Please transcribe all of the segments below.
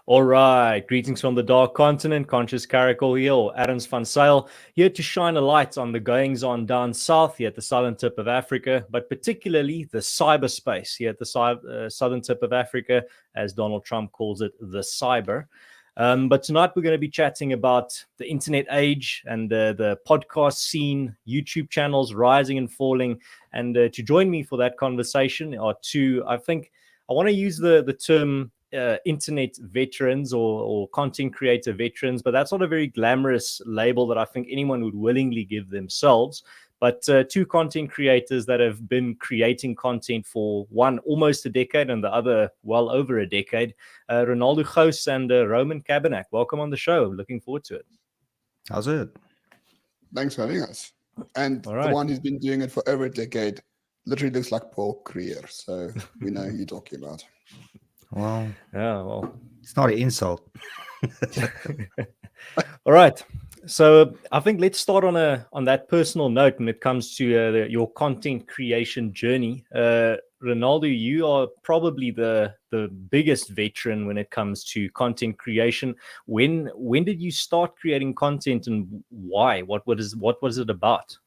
All right, greetings from the Dark Continent. Conscious Caracol here, or Adams van Sail, here to shine a light on the goings-on down south here at the southern tip of Africa, but particularly the cyberspace here at the southern tip of Africa, as Donald Trump calls it, the cyber. But tonight we're going to be chatting about the internet age and the podcast scene, YouTube channels rising and falling. And to join me for that conversation are two, I think, I want to use the term internet veterans or content creator veterans, but that's not a very glamorous label that I think anyone would willingly give themselves. But two content creators that have been creating content for one almost a decade and the other well over a decade, Renaldo Gouws and Roman Cabanac. Welcome on the show. Looking forward to it. How's it? Thanks for having us. And All right. the one who's been doing it for over a decade literally looks like Paul Creer, so we know who you're talking about. Well, Yeah, well, it's not an insult. all right. So I think let's start on that personal note when it comes to your content creation journey. Renaldo, you are probably the biggest veteran when it comes to content creation. When did you start creating content and why? What was it about?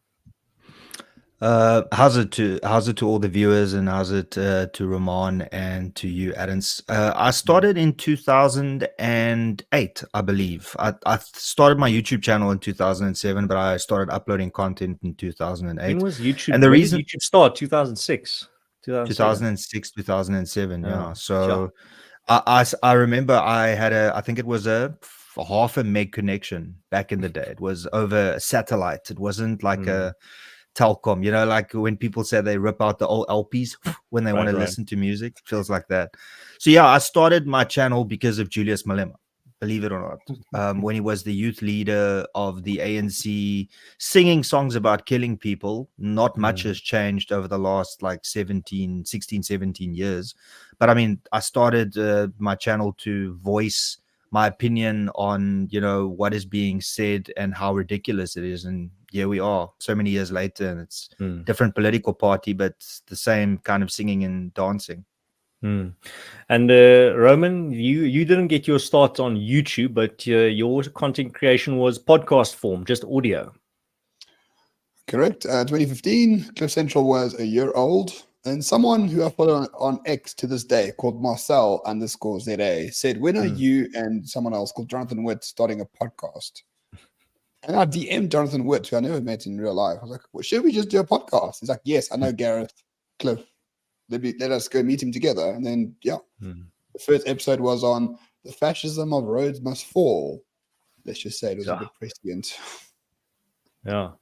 How's it to all the viewers, and how's it to Ramon and to you, Adams? I started in 2008, I believe. I started my YouTube channel in 2007, but I started uploading content in 2008. When was YouTube? And the when reason did YouTube start? 2006, 2006, 2007. Yeah. So sure. I remember I think it was a half a meg connection back in the day. It was over a satellite. It wasn't like a Telcom, like when people say they rip out the old LPs when they want to listen to music, it feels like that. So yeah, I started my channel because of Julius Malema, believe it or not. When he was the youth leader of the ANC, singing songs about killing people. Not much has changed over the last like 16, 17 years. But I mean, I started my channel to voice my opinion on, what is being said and how ridiculous it is. And here we are so many years later, and it's different political party, but the same kind of singing and dancing. And Roman, you didn't get your start on YouTube, but your content creation was podcast form, just audio. Correct. 2015, Cliff Central was a year old, and someone who I follow on X to this day, called Marcel_ZA, said, when are you and someone else called Jonathan Witt starting a podcast? And I DM'd Jonathan Witt, who I never met in real life. I was like, well, should we just do a podcast? He's like, yes, I know Gareth, Cliff. Let us go meet him together. And then, the first episode was on the fascism of Rhodes Must Fall. Let's just say it was a bit prescient. Yeah.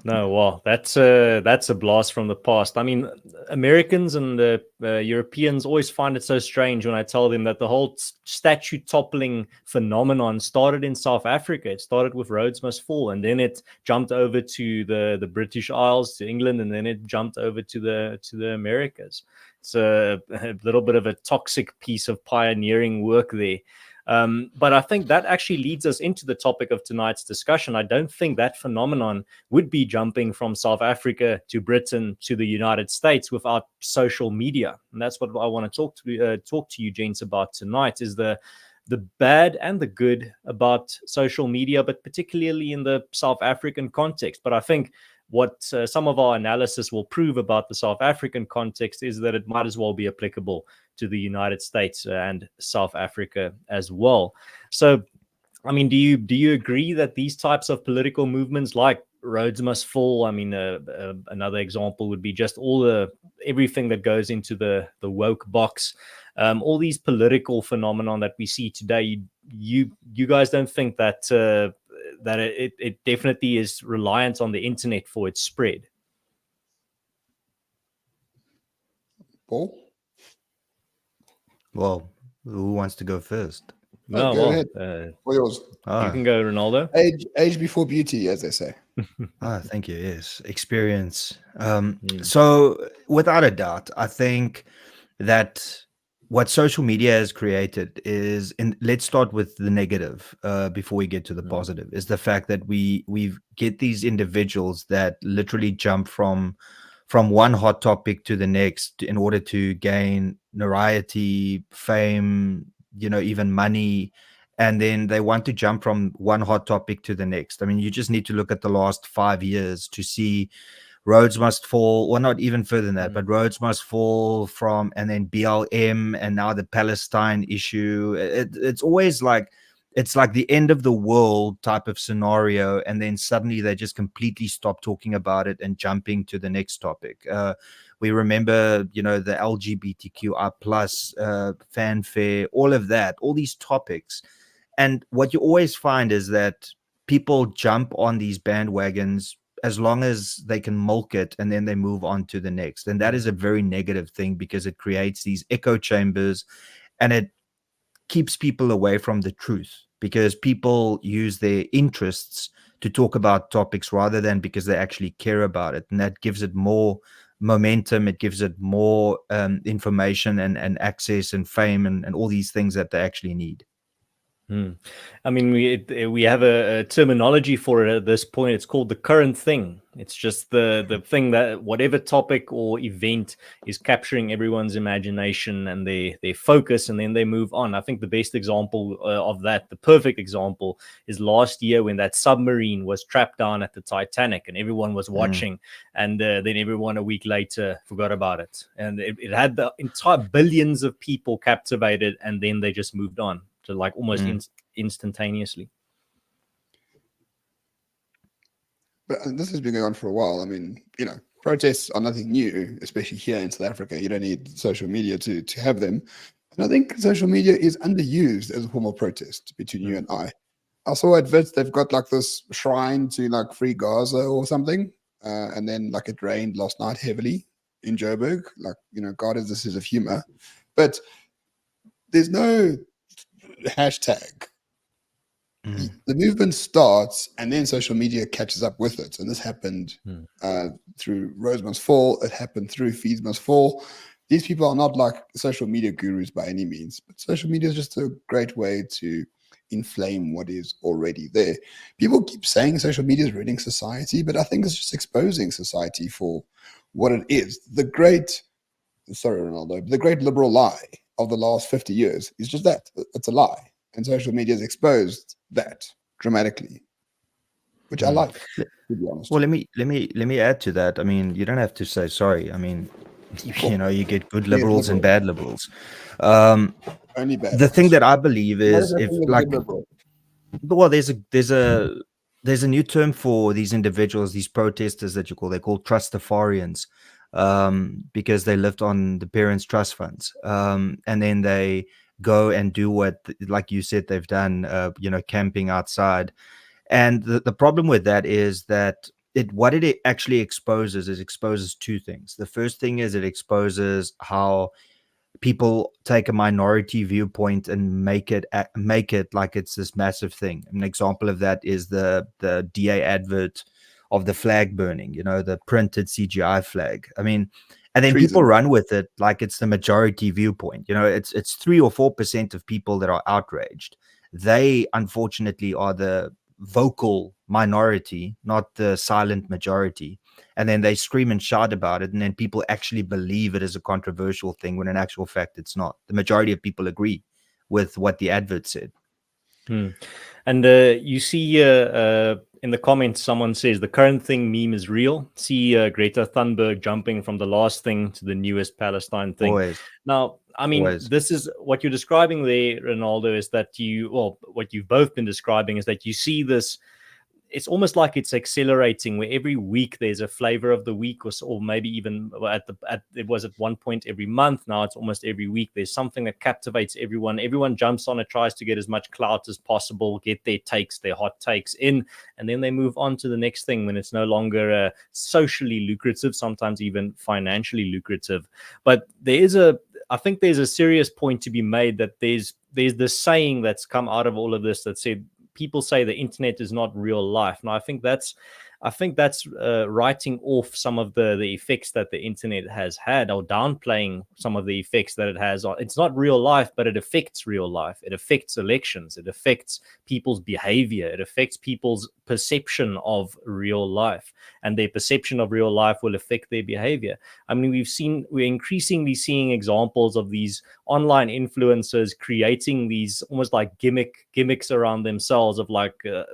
No, well, that's a blast from the past. I mean, Americans and Europeans always find it so strange when I tell them that the whole statue toppling phenomenon started in South Africa. It started with Rhodes Must Fall, and then it jumped over to the British Isles, to England, and then it jumped over to the Americas. It's a little bit of a toxic piece of pioneering work there. But I think that actually leads us into the topic of tonight's discussion. I don't think that phenomenon would be jumping from South Africa to Britain to the United States without social media. And that's what I want to talk to you gents about tonight, is the bad and the good about social media, but particularly in the South African context. But I think what some of our analysis will prove about the South African context is that it might as well be applicable to the United States and South Africa as well. So, I mean, do you agree that these types of political movements like Rhodes Must Fall, I mean, another example would be just everything that goes into the woke box, all these political phenomenon that we see today, you guys don't think that that it definitely is reliant on the internet for its spread? Paul? Well, who wants to go first? No, go ahead. You can go, Renaldo. Age before beauty, as they say. Thank you. Yes, experience. So, without a doubt, I think that what social media has created is, and let's start with the negative before we get to the positive, is the fact that we get these individuals that literally jump from one hot topic to the next in order to gain notoriety, fame, even money, and then they want to jump from one hot topic to the next. I mean, you just need to look at the last 5 years to see roads must fall, or not even further than that, but roads must fall from, and then BLM, and now the Palestine issue. It's always like, it's like the end of the world type of scenario, and then suddenly they just completely stop talking about it and jumping to the next topic. We remember, the LGBTQI plus fanfare, all of that, all these topics. And what you always find is that people jump on these bandwagons as long as they can milk it, and then they move on to the next. And that is a very negative thing, because it creates these echo chambers, and it keeps people away from the truth, because people use their interests to talk about topics rather than because they actually care about it. And that gives it more momentum. It gives it more information and access and fame and all these things that they actually need. I mean, we have a terminology for it at this point. It's called the current thing. It's just the thing that whatever topic or event is capturing everyone's imagination and their focus, and then they move on. I think the best example of that, the perfect example, is last year when that submarine was trapped down at the Titanic, and everyone was watching, and then everyone a week later forgot about it, and it had the entire billions of people captivated, and then they just moved on. So like almost instantaneously. But this has been going on for a while. I mean, protests are nothing new, especially here in South Africa. You don't need social media to have them. And I think social media is underused as a form of protest between you and I. I saw adverts, they've got like this shrine to like free Gaza or something. And then like it rained last night heavily in Joburg. Like, God is this is of humor. But there's no hashtag. The movement starts, and then social media catches up with it. And this happened through Roads Must Fall. It happened through Fees Must Fall. These people are not like social media gurus by any means, but social media is just a great way to inflame what is already there. People keep saying social media is ruining society, but I think it's just exposing society for what it is. The great liberal lie of the last 50 years is just that. It's a lie. And social media has exposed that dramatically, which I like, to be honest. Well, let me add to that. I mean, you don't have to say sorry. I mean, you get good liberals and bad liberals. Only bad. The thing that I believe is, if like, well, there's a new term for these individuals, these protesters that they're called trustafarians, because they lived on the parents' trust funds, and then they go and do what, like you said, they've done, camping outside. And the problem with that is that what it actually exposes two things. The first thing is it exposes how people take a minority viewpoint and make it like it's this massive thing. An example of that is the DA advert of the flag burning, the printed CGI flag. I mean, and then people run with it like it's the majority viewpoint. It's 3 or 4% of people that are outraged. They unfortunately are the vocal minority, not the silent majority. And then they scream and shout about it, and then people actually believe it is a controversial thing, when in actual fact it's not. The majority of people agree with what the advert said. And you see in the comments, someone says the current thing meme is real. See Greta Thunberg jumping from the last thing to the newest Palestine thing. Always. Now, I mean, this is what you're describing there, Ronaldo, is that what you've both been describing is that you see this. It's almost like it's accelerating, where every week there's a flavor of the week, or maybe even it was at one point every month. Now it's almost every week. There's something that captivates everyone. Everyone jumps on it, tries to get as much clout as possible, get their hot takes in, and then they move on to the next thing when it's no longer socially lucrative, sometimes even financially lucrative. But I think there's a serious point to be made that there's this saying that's come out of all of this that said, people say the internet is not real life. Now, I think that's I think that's writing off some of the effects that the internet has had, or downplaying some of the effects that it has. It's not real life, but it affects real life. It affects elections. It affects people's behavior. It affects people's perception of real life, and their perception of real life will affect their behavior. I mean, we're increasingly seeing examples of these online influencers creating these almost like gimmicks around themselves of like the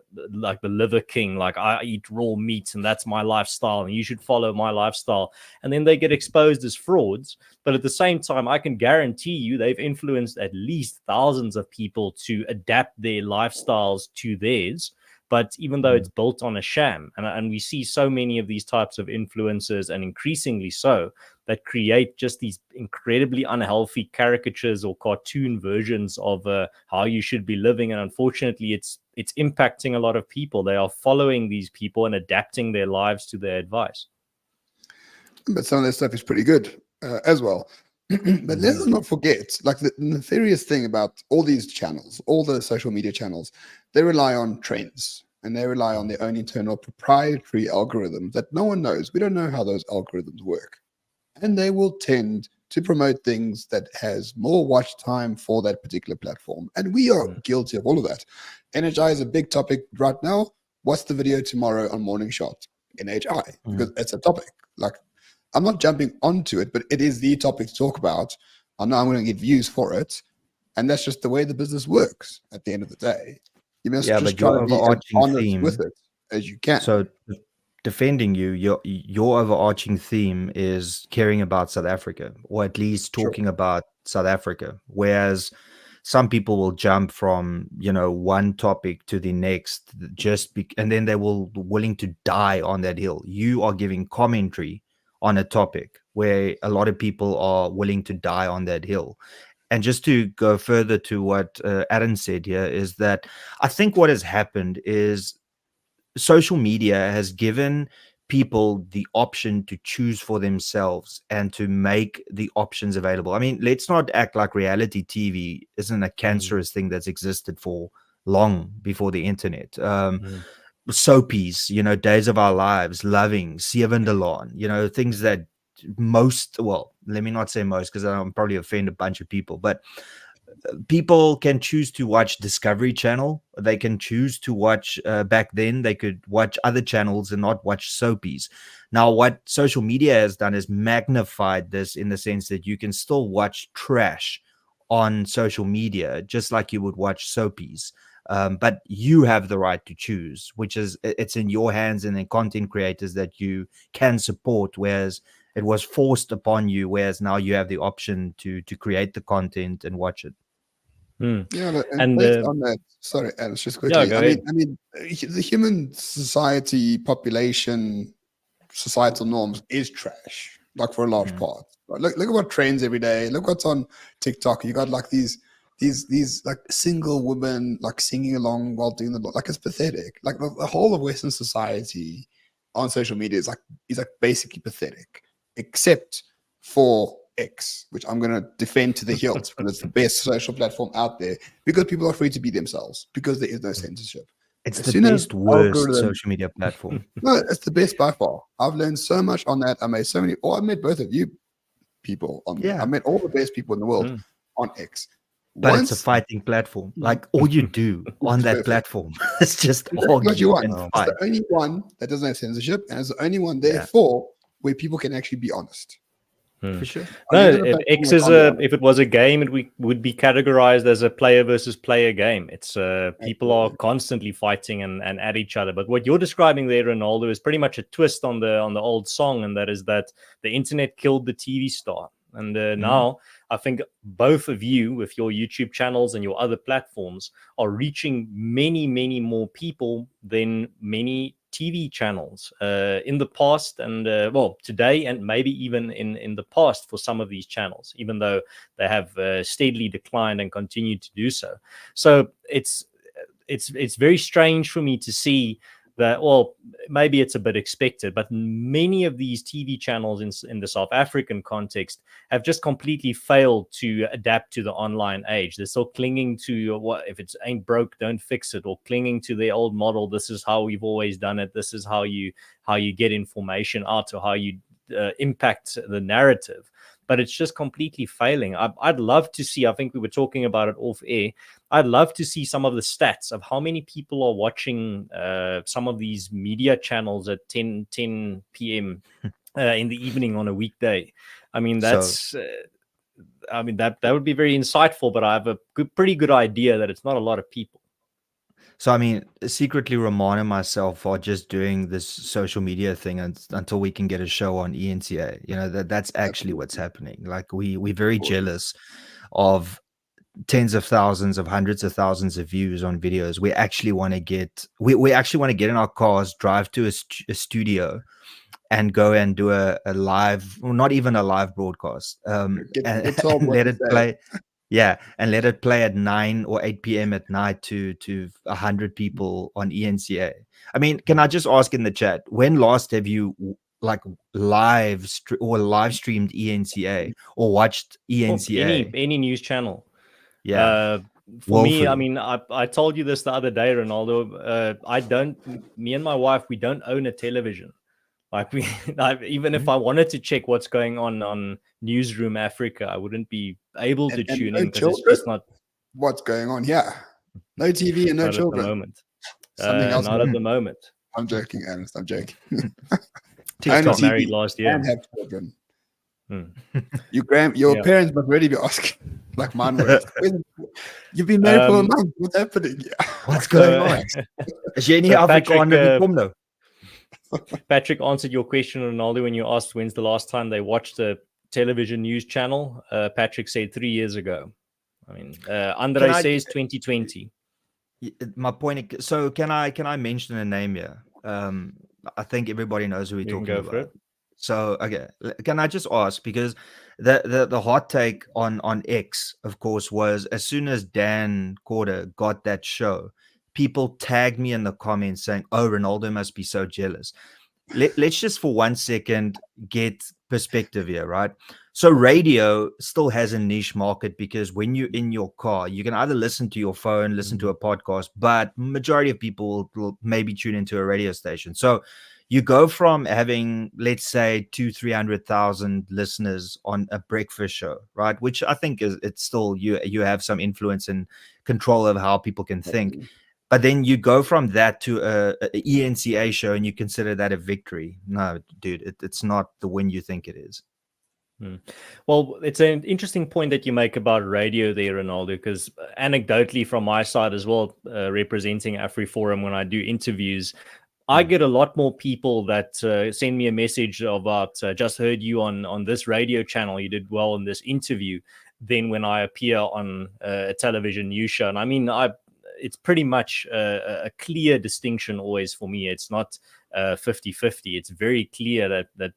Liver King, like I eat raw meat and that's my lifestyle and you should follow my lifestyle. And then they get exposed as frauds. But at the same time, I can guarantee you they've influenced at least thousands of people to adapt their lifestyles to theirs. But even though it's built on a sham, and we see so many of these types of influencers, and increasingly so, that create just these incredibly unhealthy caricatures or cartoon versions of how you should be living. And unfortunately, it's impacting a lot of people. They are following these people and adapting their lives to their advice. But some of that stuff is pretty good as well. But let's not forget, like the nefarious thing about all these channels, all the social media channels, they rely on trends and they rely on their own internal proprietary algorithms that no one knows. We don't know how those algorithms work. And they will tend to promote things that has more watch time for that particular platform. And we are guilty of all of that. NHI is a big topic right now. What's the video tomorrow on Morning Shot? NHI, because it's a topic. Like, I'm not jumping onto it, but it is the topic to talk about. I know I'm going to get views for it. And that's just the way the business works at the end of the day. You must just try to be as honest with it as you can. So defending you, your overarching theme is caring about South Africa, or at least talking about South Africa. Whereas some people will jump from, one topic to the next and then they will willing to die on that hill. You are giving commentary on a topic where a lot of people are willing to die on that hill. And just to go further to what Aaron said here is that I think what has happened is social media has given people the option to choose for themselves and to make the options available. I mean, let's not act like reality TV isn't a cancerous thing that's existed for long before the internet. Soapies, Days of Our Lives, Loving, Sievendalon, things that let me not say most because I'm probably offend a bunch of people, but people can choose to watch Discovery Channel. They can choose to watch, back then, they could watch other channels and not watch soapies. Now, what social media has done is magnified this in the sense that you can still watch trash on social media, just like you would watch soapies. But you have the right to choose, it's in your hands and in content creators that you can support, whereas it was forced upon you, whereas now you have the option to create the content and watch it. Yeah, and based on that, sorry, Alice, just quickly. I mean, the human society, population, societal norms is trash, like for a large part. Look at what trends every day. Look what's on TikTok. You got like these like single women like singing along while doing like it's pathetic. Like the whole of Western society on social media is like basically pathetic, except for X, which I'm going to defend to the hilt because it's the best social platform out there because people are free to be themselves because there is no censorship. It's the best, worst social media platform. No, it's the best by far. I've learned so much on that. I met both of you people on there. I met all the best people in the world on X. But it's a fighting platform. Like all you do on that platform is just argue and fight. It's the only one that doesn't have censorship, and it's the only one, therefore, where people can actually be honest. For sure. No, if it was a game, it would be categorized as a player versus player game. It's people are constantly fighting and at each other. But what you're describing there, Ronaldo, is pretty much a twist on the old song, and that is that the internet killed the TV star. And now I think both of you, with your YouTube channels and your other platforms, are reaching many, many more people than many TV channels in the past and today, and maybe even in the past for some of these channels, even though they have steadily declined and continue to do so. So it's very strange for me to see that, well, maybe it's a bit expected, but many of these TV channels in the South African context have just completely failed to adapt to the online age. They're still clinging to what, if it ain't broke, don't fix it, or clinging to their old model. This is how we've always done it. This is how you get information out, or how you impact the narrative. But it's just completely failing. I'd love to see, I think we were talking about it off air, I'd love to see some of the stats of how many people are watching some of these media channels at 10 p.m. In the evening on a weekday. I mean, that's... that would be very insightful, but I have a pretty good idea that it's not a lot of people. So, I mean, secretly, Roman and myself are just doing this social media thing until we can get a show on ENCA. You know, that's actually what's happening. Like, we're very jealous of tens of thousands of hundreds of thousands of views on videos. We actually want to get in our cars, drive to a studio, and go and do a live, well, not even a live broadcast, and let it play. Yeah, and let it play at 9 or 8 p.m. at night to 100 people on ENCA. I mean, can I just ask in the chat, when last have you like live streamed ENCA or watched ENCA? Any news channel? Yeah. For me, I mean, I told you this the other day, Ronaldo. Me and my wife, we don't own a television. Like even if I wanted to check what's going on Newsroom Africa, I wouldn't be able to tune in because it's just not what's going on. Yeah, no TV and no children. At the moment. Something else. Not at the moment. I'm joking, Ernest. I'm joking. I got married last year. And have children. Your parents must really be asking, like mine were. You've been married for a month. What's happening? Yeah. What's going on? Is jy nie Afrikaner gekom nou? Patrick answered your question, Ronaldo, when you asked when's the last time they watched a television news channel. Patrick said 3 years ago. I mean, Andre says 2020. My point. So can I mention a name here? I think everybody knows who we're talking about. For it. So okay, can I just ask, because the hot take on X, of course, was as soon as Dan Corder got that show, people tagged me in the comments saying, "Oh, Ronaldo must be so jealous." Let's just for 1 second get perspective here, right? So radio still has a niche market, because when you're in your car, you can either listen to your phone, listen to a podcast, but majority of people will maybe tune into a radio station. So you go from having, let's say, 200,000-300,000 listeners on a breakfast show, right? Which I think it's still, you have some influence and control of how people can think. But then you go from that to a ENCA show, and you consider that a victory. No, dude, it's not the win you think it is. Well, it's an interesting point that you make about radio there, Ronaldo, because anecdotally from my side as well, representing AfriForum, when I do interviews, I get a lot more people that send me a message about just heard you on this radio channel, you did well in this interview, than when I appear on a television news show. And I mean, it's pretty much a clear distinction always for me. It's not 50-50. It's very clear that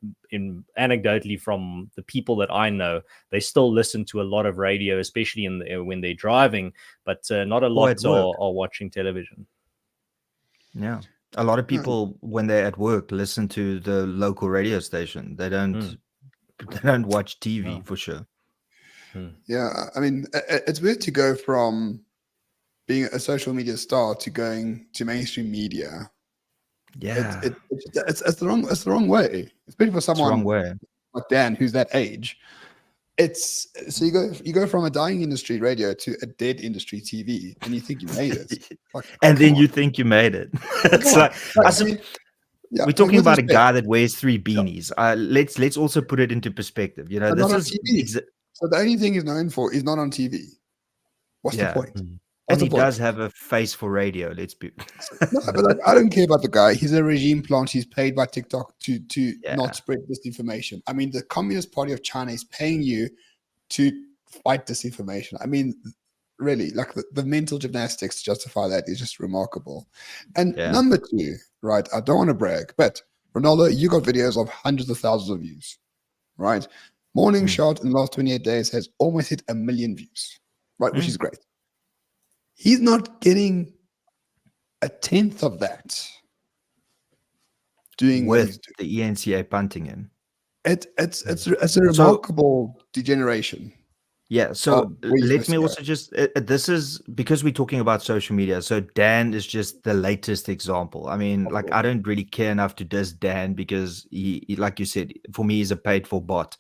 anecdotally from the people that I know, they still listen to a lot of radio, especially when they're driving, but not a lot are watching television. Yeah. A lot of people, when they're at work, listen to the local radio station. They don't watch TV for sure. Yeah, I mean, it's weird to go from being a social media star to going to mainstream media. Yeah, it's the wrong way, especially for someone like Dan, who's that age. It's so you go from a dying industry radio to a dead industry TV, and you think you made it, and then you think you made it. It's we're talking about a guy that wears 3 beanies. Let's also put it into perspective. You know, this is so the only thing he's known for is not on TV. What's the point? And he does have a face for radio. Let's be. No, but I don't care about the guy. He's a regime plant. He's paid by TikTok to not spread disinformation. I mean, the Communist Party of China is paying you to fight disinformation. I mean, really, like the mental gymnastics to justify that is just remarkable. And number 2, right? I don't want to brag, but Ronaldo, you got videos of hundreds of thousands of views, right? Morning Shot in the last 28 days has almost hit 1 million views, right? Which is great. He's not getting 1/10 of that. doing what he's with doing. the ENCA punting him. It's a remarkable degeneration. Yeah, so where you're let supposed me to go. also just this is because we're talking about social media. So Dan is just the latest example. I mean, Of like course. I don't really care enough to diss Dan because he like you said, for me he's a paid for bot.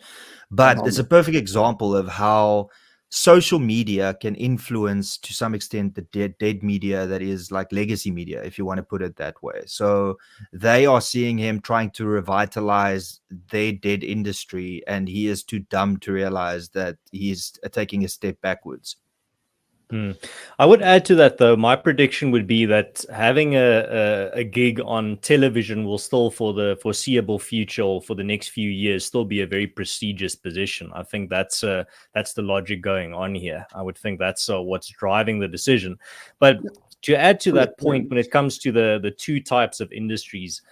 But it's a 100. perfect example of how social media can influence to some extent the dead media that is like legacy media, if you want to put it that way. So they are seeing him trying to revitalize their dead industry, and he is too dumb to realize that he's taking a step backwards. I would add to that, though, my prediction would be that having a gig on television will still, for the foreseeable future or for the next few years, still be a very prestigious position. I think that's the logic going on here. I would think that's what's driving the decision. But to add to that point, when it comes to the two types of industries,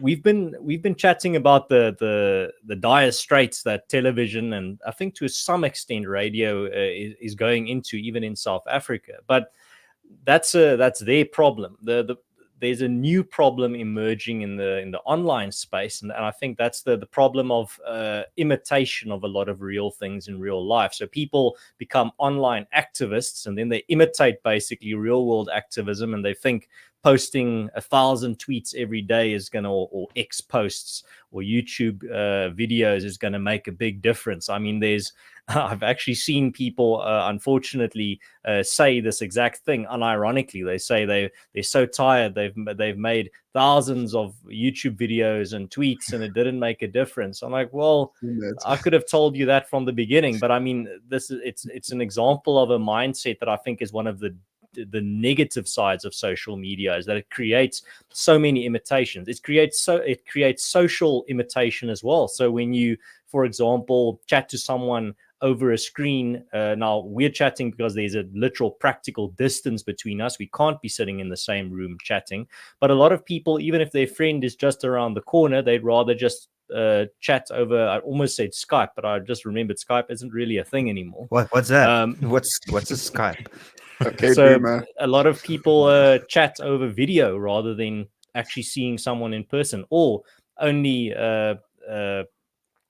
we've been chatting about the dire straits that television and I think to some extent radio is going into, even in South Africa. But that's their problem. There's a new problem emerging in the online space, and I think that's the problem of imitation of a lot of real things in real life. So people become online activists, and then they imitate basically real world activism, and they think posting 1,000 tweets every day is going to, or X posts or YouTube videos is going to make a big difference. I mean, I've actually seen people, unfortunately, say this exact thing. Unironically, they say they're so tired. They've made thousands of YouTube videos and tweets, and it didn't make a difference. I'm like, well, I could have told you that from the beginning. But I mean, it's an example of a mindset that I think is one of the negative sides of social media, is that it creates so many imitations. It creates social imitation as well. So when you, for example, chat to someone over a screen, now we're chatting because there's a literal practical distance between us. We can't be sitting in the same room chatting. But a lot of people, even if their friend is just around the corner, they'd rather just chat over, I almost said Skype, but I just remembered Skype isn't really a thing anymore. What's that? What's a Skype? Okay, so boomer. a lot of people chat over video rather than actually seeing someone in person, or only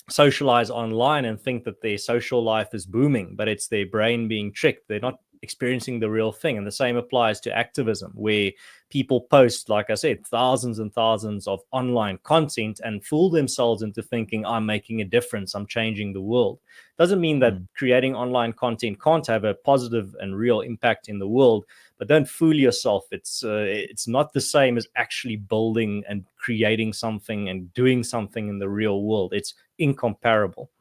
socialize online and think that their social life is booming, but it's their brain being tricked. They're not experiencing the real thing. And the same applies to activism, where people post, like I said, thousands and thousands of online content and fool themselves into thinking, I'm making a difference, I'm changing the world. Doesn't mean that creating online content can't have a positive and real impact in the world, but don't fool yourself. It's not the same as actually building and creating something and doing something in the real world. It's incomparable.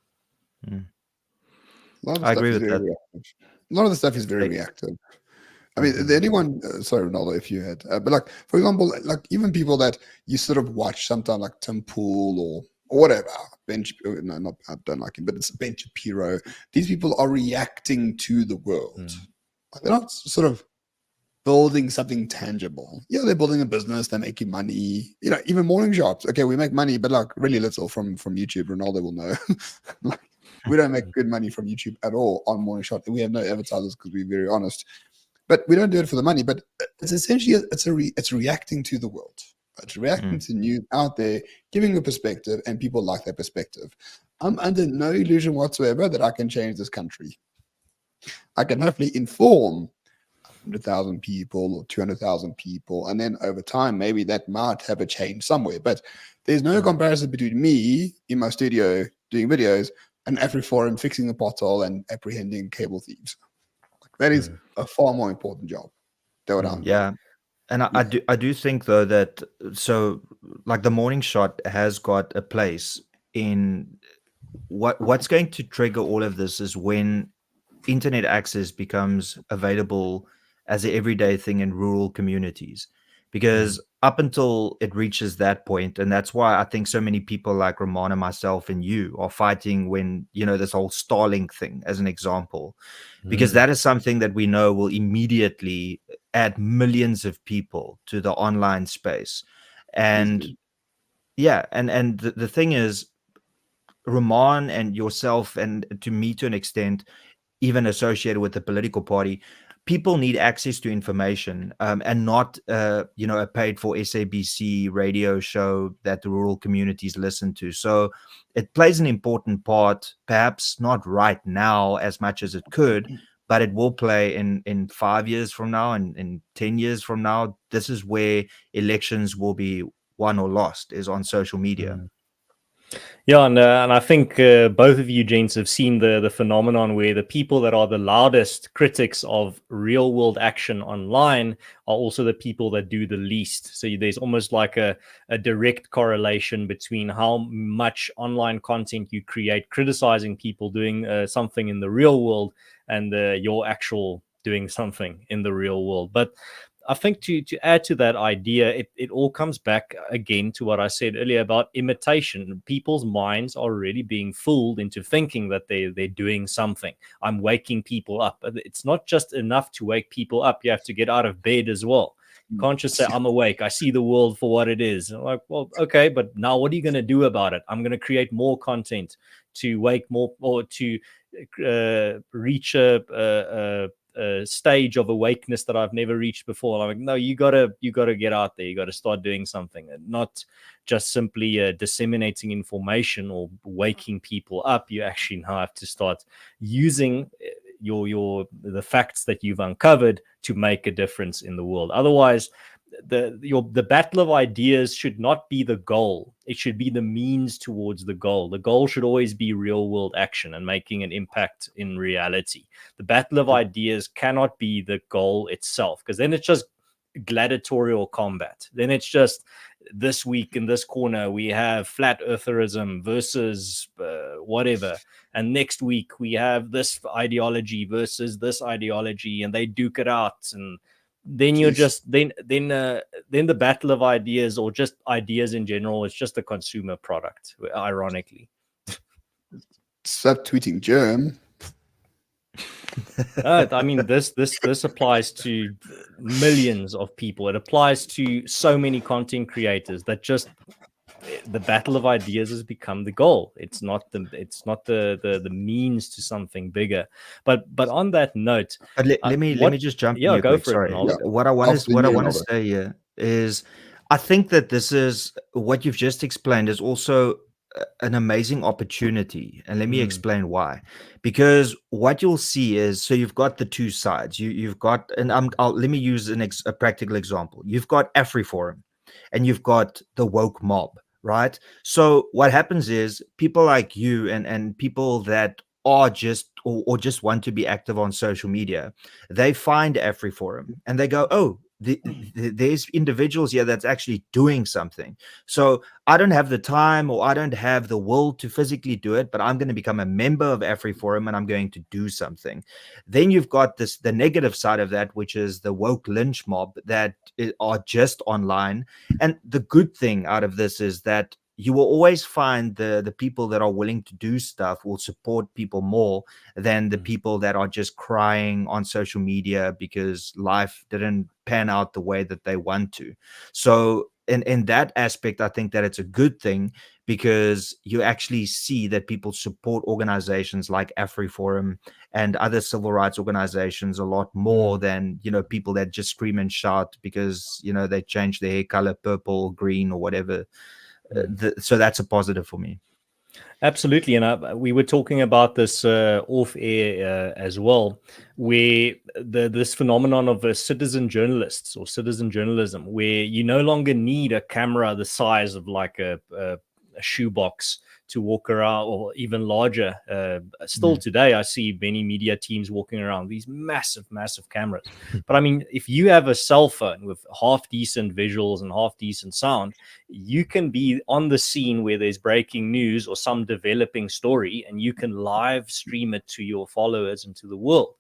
I agree with that. Reactive. A lot of the stuff is very reactive. I mean, anyone, sorry, Ronaldo, if you had, but like, for example, like even people that you sort of watch sometimes, like Tim Pool or whatever, I don't like him, but it's Ben Shapiro. These people are reacting to the world. They're not sort of building something tangible. Yeah, they're building a business, they're making money. You know, even morning shops. Okay, we make money, but like really little from YouTube. Ronaldo will know. Like, we don't make good money from YouTube at all on morning shop. We have no advertisers, because we're very honest. But we don't do it for the money. But it's essentially it's reacting to the world. It's reacting to news out there, giving a perspective, and people like that perspective. I'm under no illusion whatsoever that I can change this country. I can hopefully inform 100,000 people or 200,000 people, and then over time maybe that might have a change somewhere. But there's no comparison between me in my studio doing videos and AfriForum fixing the pothole and apprehending cable thieves. That is a far more important job. Yeah. And I do think though that, so like the morning shot has got a place in what's going to trigger all of this is when internet access becomes available as an everyday thing in rural communities. Because up until it reaches that point, and that's why I think so many people like Ramon and myself and you are fighting when, you know, this whole Starlink thing as an example, because that is something that we know will immediately add millions of people to the online space. And yeah, and the thing is, Ramon and yourself, and to me to an extent, even associated with the political party, people need access to information, and not a paid for SABC radio show that the rural communities listen to. So it plays an important part, perhaps not right now as much as it could, but it will play in 5 years from now and in 10 years from now. This is where elections will be won or lost, is on social media. Yeah, and I think both of you gents have seen the phenomenon where the people that are the loudest critics of real world action online are also the people that do the least. So there's almost like a direct correlation between how much online content you create criticizing people doing something in the real world and your actual doing something in the real world. But I think to add to that idea, it all comes back again to what I said earlier about imitation. People's minds are really being fooled into thinking that they're doing something. I'm waking people up. It's not just enough to wake people up. You have to get out of bed as well. You can't just say, I'm awake. I see the world for what it is. And I'm like, well, okay, but now what are you going to do about it? I'm going to create more content to wake more, or to reach a stage of awakeness that I've never reached before. I'm like, no, you gotta get out there. You gotta start doing something, and not just simply disseminating information or waking people up. You actually now have to start using the facts that you've uncovered to make a difference in the world. Otherwise, the battle of ideas should not be the goal. It should be the means towards the goal. The goal should always be real world action and making an impact in reality. The battle of ideas cannot be the goal itself, because then it's just gladiatorial combat. Then it's just, this week in this corner we have flat eartherism versus whatever, and next week we have this ideology versus this ideology, and they duke it out. And then you're just then the battle of ideas, or just ideas in general, is just a consumer product, ironically. Stop tweeting germ. I mean, this applies to millions of people. It applies to so many content creators that just, the battle of ideas has become the goal. It's not the means to something bigger. But on that note, let me just jump in here go quick. for Sorry. it, Ronaldo. What I want to say here is, I think that this is what you've just explained is also an amazing opportunity, and let me explain why. Because what you'll see is, so you've got the two sides. You've got, and let me use a practical example. You've got AfriForum, and you've got the woke mob, right? So what happens is, people like you and people that are just or just want to be active on social media, they find AfriForum and they go, oh, there's individuals here that's actually doing something. So I don't have the time, or I don't have the will to physically do it, but I'm going to become a member of AfriForum and I'm going to do something. Then you've got the negative side of that, which is the woke lynch mob that are just online. And the good thing out of this is that you will always find the people that are willing to do stuff will support people more than the people that are just crying on social media because life didn't pan out the way that they want to. So in that aspect, I think that it's a good thing, because you actually see that people support organizations like AfriForum and other civil rights organizations a lot more than, people that just scream and shout because, they change their hair color purple, green, or whatever. So that's a positive for me. Absolutely, and we were talking about this off air as well, where this phenomenon of citizen journalists or citizen journalism, where you no longer need a camera the size of like a shoebox to walk around, or even larger. Still today, I see many media teams walking around these massive cameras. But I mean, if you have a cell phone with half decent visuals and half decent sound, you can be on the scene where there's breaking news or some developing story, and you can live stream it to your followers and to the world.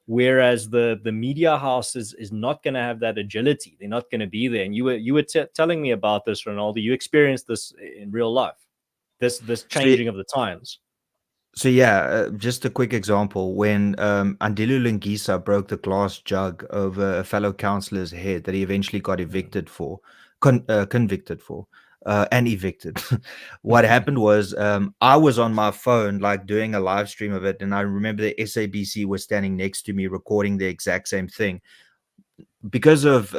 Whereas the media house is not going to have that agility. They're not going to be there. And you were telling me about this, Ronaldo. You experienced this in real life. This changing of the times. So yeah, just a quick example. When Andile Lungisa broke the glass jug over a fellow councillor's head that he eventually got convicted for, and evicted. What happened was I was on my phone, like doing a live stream of it, and I remember the SABC was standing next to me recording the exact same thing. Because of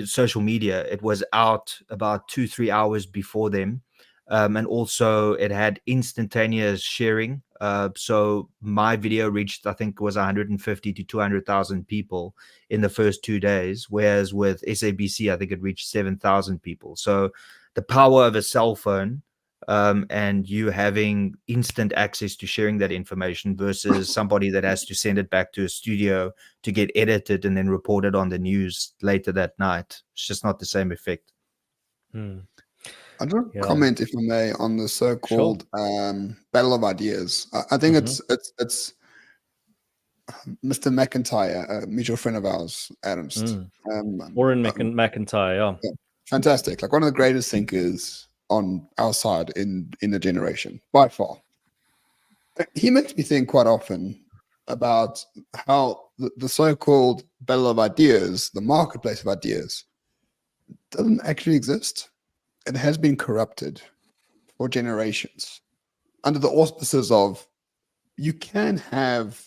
social media, it was out about 2-3 hours before them. And also it had instantaneous sharing. So my video reached, I think it was 150 to 200,000 people in the first 2 days, whereas with SABC, I think it reached 7,000 people. So the power of a cell phone, and you having instant access to sharing that information versus somebody that has to send it back to a studio to get edited and then reported on the news later that night. It's just not the same effect. I don't comment, if I may, on the so-called battle of ideas. I think it's Mr. McIntyre, a mutual friend of ours, Adams. Warren McIntyre, yeah, fantastic. Like one of the greatest thinkers on our side in the generation, by far. He makes me think quite often about how the so-called battle of ideas, the marketplace of ideas, doesn't actually exist. It has been corrupted for generations under the auspices of you can have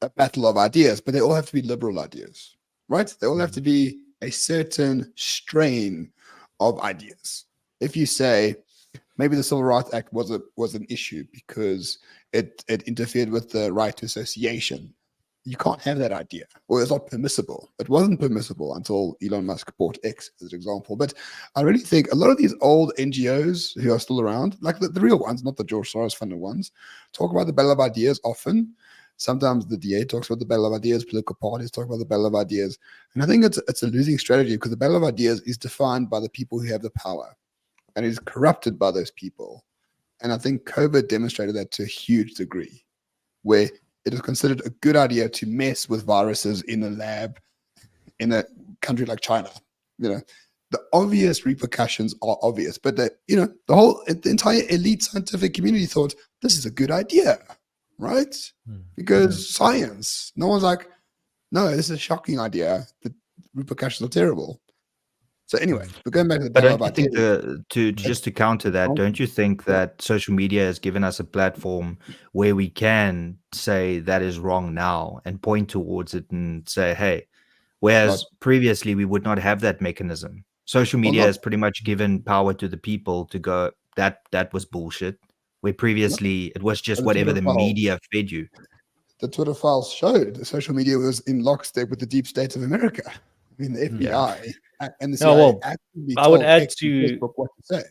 a battle of ideas, but they all have to be liberal ideas, right? They all have to be a certain strain of ideas. If you say maybe the Civil Rights Act was an issue because it interfered with the right to association, you can't have that idea, or it's not permissible. It wasn't permissible until Elon Musk bought X, as an example. But I really think a lot of these old NGOs who are still around, like the real ones, not the George Soros funded ones, talk about the battle of ideas often. Sometimes the DA talks about the battle of ideas, political parties talk about the battle of ideas. And I think it's a losing strategy because the battle of ideas is defined by the people who have the power and is corrupted by those people. And I think COVID demonstrated that to a huge degree, where it is considered a good idea to mess with viruses in a lab in a country like China. The obvious repercussions are obvious, but the entire elite scientific community thought this is a good idea, right? Because science. No one's like, no, this is a shocking idea. The repercussions are terrible. So anyway, we're going back to the But battle don't of you think ideas. just to counter that, don't you think that social media has given us a platform where we can say that is wrong now and point towards it and say, hey, whereas previously we would not have that mechanism. Social media has pretty much given power to the people to go, that was bullshit. Where previously it was just whatever the media fed you. The Twitter files showed that social media was in lockstep with the deep state of America. I mean, the FBI and the CIA actually I would add to Facebook what to say.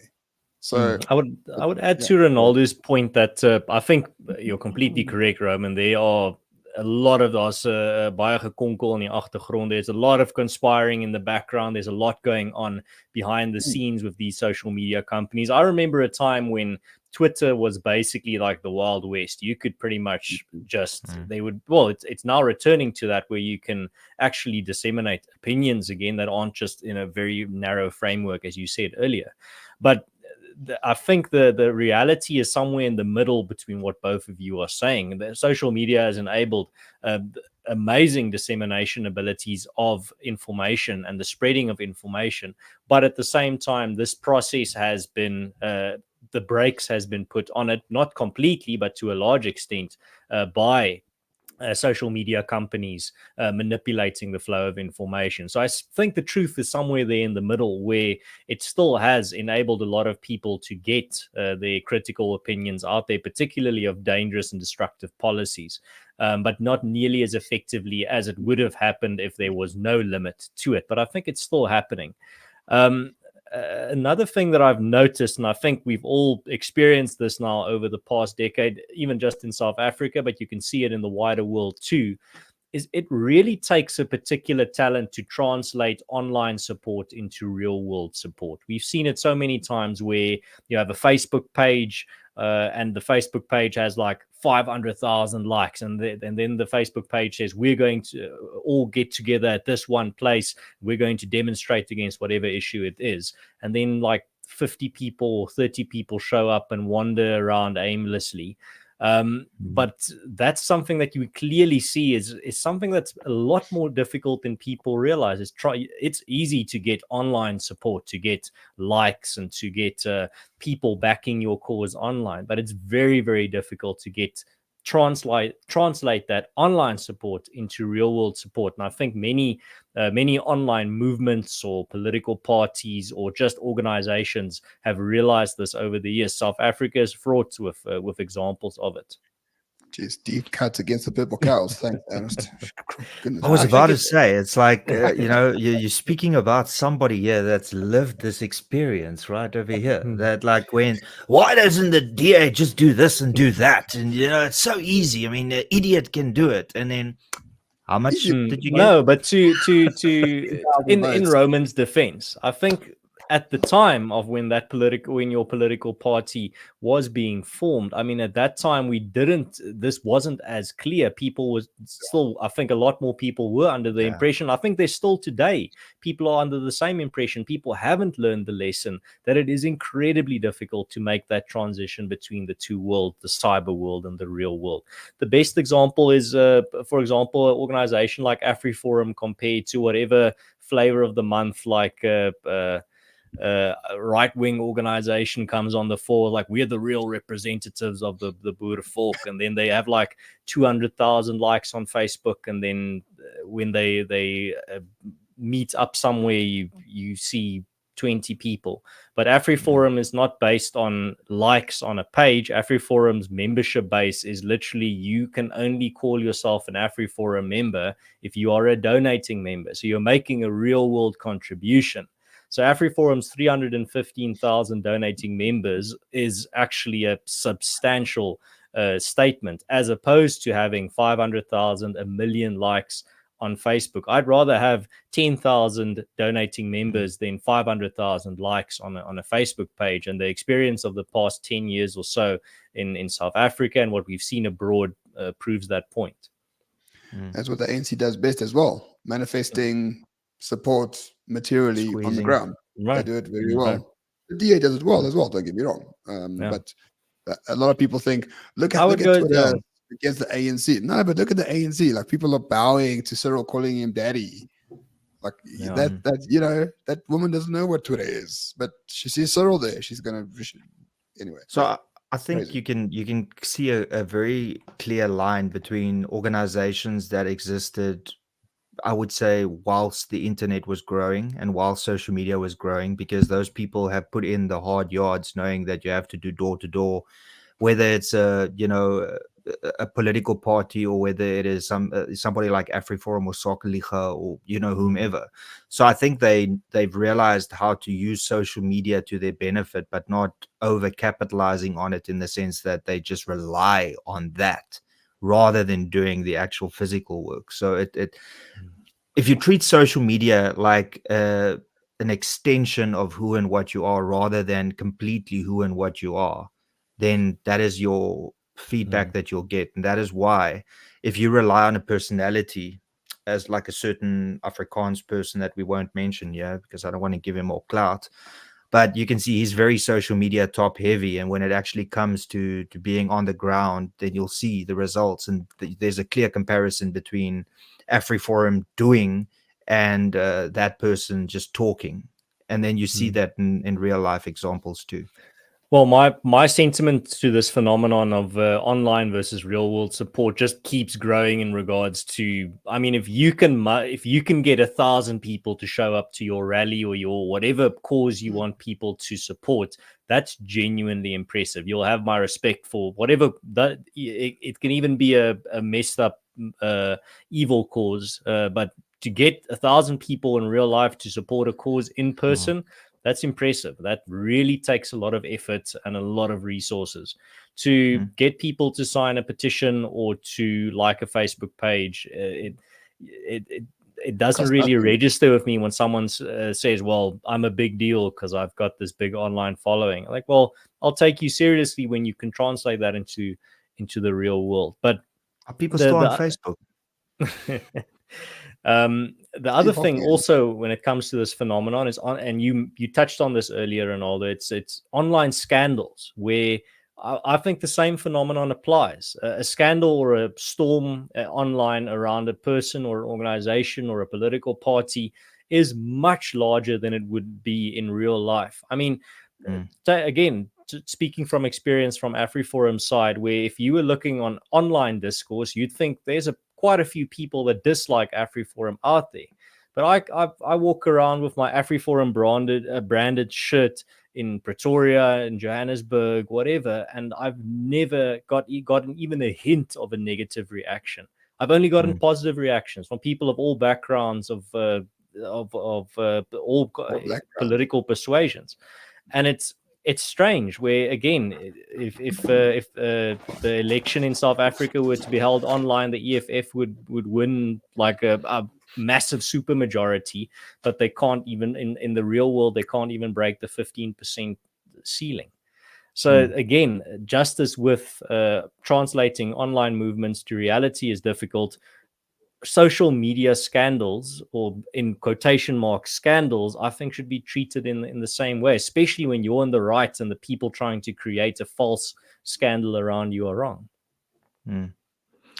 So I would add to Ronaldo's point that I think you're completely correct, Roman. There are a lot of those baie gekonkel in die agtergrond. There's a lot of conspiring in the background. There's a lot going on behind the scenes with these social media companies. I remember a time when Twitter was basically like the Wild West. You could pretty much just, it's now returning to that where you can actually disseminate opinions again that aren't just in a very narrow framework, as you said earlier. But I think the reality is somewhere in the middle between what both of you are saying. The social media has enabled amazing dissemination abilities of information and the spreading of information. But at the same time, this process has been, the brakes has been put on it, not completely, but to a large extent by social media companies manipulating the flow of information. So I think the truth is somewhere there in the middle, where it still has enabled a lot of people to get their critical opinions out there, particularly of dangerous and destructive policies, but not nearly as effectively as it would have happened if there was no limit to it. But I think it's still happening. Another thing that I've noticed, and I think we've all experienced this now over the past decade, even just in South Africa, but you can see it in the wider world too, is it really takes a particular talent to translate online support into real world support. We've seen it so many times where you have a Facebook page and the Facebook page has like 500,000 likes, and then the Facebook page says, we're going to all get together at this one place, we're going to demonstrate against whatever issue it is, and then like 50 people or 30 people show up and wander around aimlessly. But that's something that you clearly see is something that's a lot more difficult than people realize. It's easy to get online support, to get likes, and to get people backing your cause online, but it's very, very difficult to get translate that online support into real world support. And I think many online movements or political parties or just organizations have realized this over the years. South Africa is fraught with examples of it. Just deep cuts against the purple cows. Thanks, Ernest. Goodness. I was about to say, it's like, you're speaking about somebody here that's lived this experience right over here. That like, why doesn't the DA just do this and do that? And, it's so easy. I mean, the idiot can do it. And then how much did you get? No, but to in Roman's defense, I think at the time of when your political party was being formed, I mean, at that time this wasn't as clear. People was still, I think a lot more people were under the impression, I think there's still today, people are under the same impression. People haven't learned the lesson that it is incredibly difficult to make that transition between the two worlds, the cyber world and the real world. The best example is, for example, an organization like AfriForum compared to whatever flavor of the month, like right-wing organization comes on the fore, like we're the real representatives of the Boer folk, and then they have like 200,000 likes on Facebook, and then when they meet up somewhere, you see 20 people. But AfriForum is not based on likes on a page. AfriForum's membership base is literally, you can only call yourself an AfriForum member if you are a donating member, so you're making a real world contribution. So AfriForum's 315,000 donating members is actually a substantial statement, as opposed to having 500,000, 1 million likes on Facebook. I'd rather have 10,000 donating members than 500,000 likes on a Facebook page. And the experience of the past 10 years or so in South Africa and what we've seen abroad proves that point. That's what the ANC does best as well, manifesting support materially on the ground. Right. They do it very well. Right. The DA does it well as well, don't get me wrong. But a lot of people think, look at Twitter against the ANC. No, but look at the ANC. Like, people are bowing to Cyril, calling him daddy. Like that woman doesn't know what Twitter is, but she sees Cyril there. She's gonna anyway. So I think crazy. you can see a very clear line between organizations that existed, I would say, whilst the internet was growing and while social media was growing, because those people have put in the hard yards, knowing that you have to do door to door, whether it's a political party or whether it is somebody like AfriForum or Sociopolitical or whomever. So I think they've realized how to use social media to their benefit, but not over capitalizing on it in the sense that they just rely on that rather than doing the actual physical work. So if you treat social media like an extension of who and what you are rather than completely who and what you are, then that is your feedback that you'll get. And that is why, if you rely on a personality as like a certain Afrikaans person that we won't mention here because I don't want to give him more clout, but you can see he's very social media top heavy, and when it actually comes to being on the ground, then you'll see the results. And there's a clear comparison between AfriForum doing and that person just talking, and then you see that in real life examples too. Well, my sentiment to this phenomenon of online versus real world support just keeps growing in regards to, I mean, if you can get 1,000 people to show up to your rally or your whatever cause you want people to support, that's genuinely impressive. You'll have my respect for whatever that. It can even be a messed up evil cause, but to get 1,000 people in real life to support a cause in person. That's impressive. That really takes a lot of effort and a lot of resources to get people to sign a petition or to like a Facebook page. It doesn't really register with me when someone says, well, I'm a big deal because I've got this big online following. Like, well, I'll take you seriously when you can translate that into the real world. But are people still on Facebook? The other thing also when it comes to this phenomenon is and you touched on this earlier, Renaldo, it's online scandals where I think the same phenomenon applies. A scandal or a storm online around a person or an organization or a political party is much larger than it would be in real life. I mean, again, speaking from experience from AfriForum side, where if you were looking on online discourse, you'd think there's quite a few people that dislike AfriForum out there. But I walk around with my AfriForum branded shirt in Pretoria, in Johannesburg, whatever, and I've never gotten even a hint of a negative reaction. I've only gotten positive reactions from people of all backgrounds, of all political persuasions, and it's strange. Where again, if the election in South Africa were to be held online, the EFF would win like a massive supermajority, but they can't even in the real world, they can't even break the 15% ceiling. So again, just as with translating online movements to reality is difficult, social media scandals, or in quotation marks scandals, I think should be treated in the same way, especially when you're on the right and the people trying to create a false scandal around you are wrong.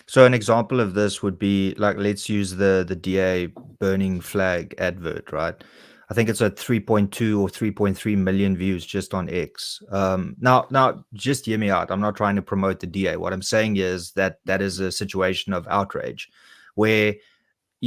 So an example of this would be like, let's use the DA burning flag advert, right? I think it's at 3.2 or 3.3 million views just on X. Now, just hear me out. I'm not trying to promote the DA. What I'm saying is that is a situation of outrage, where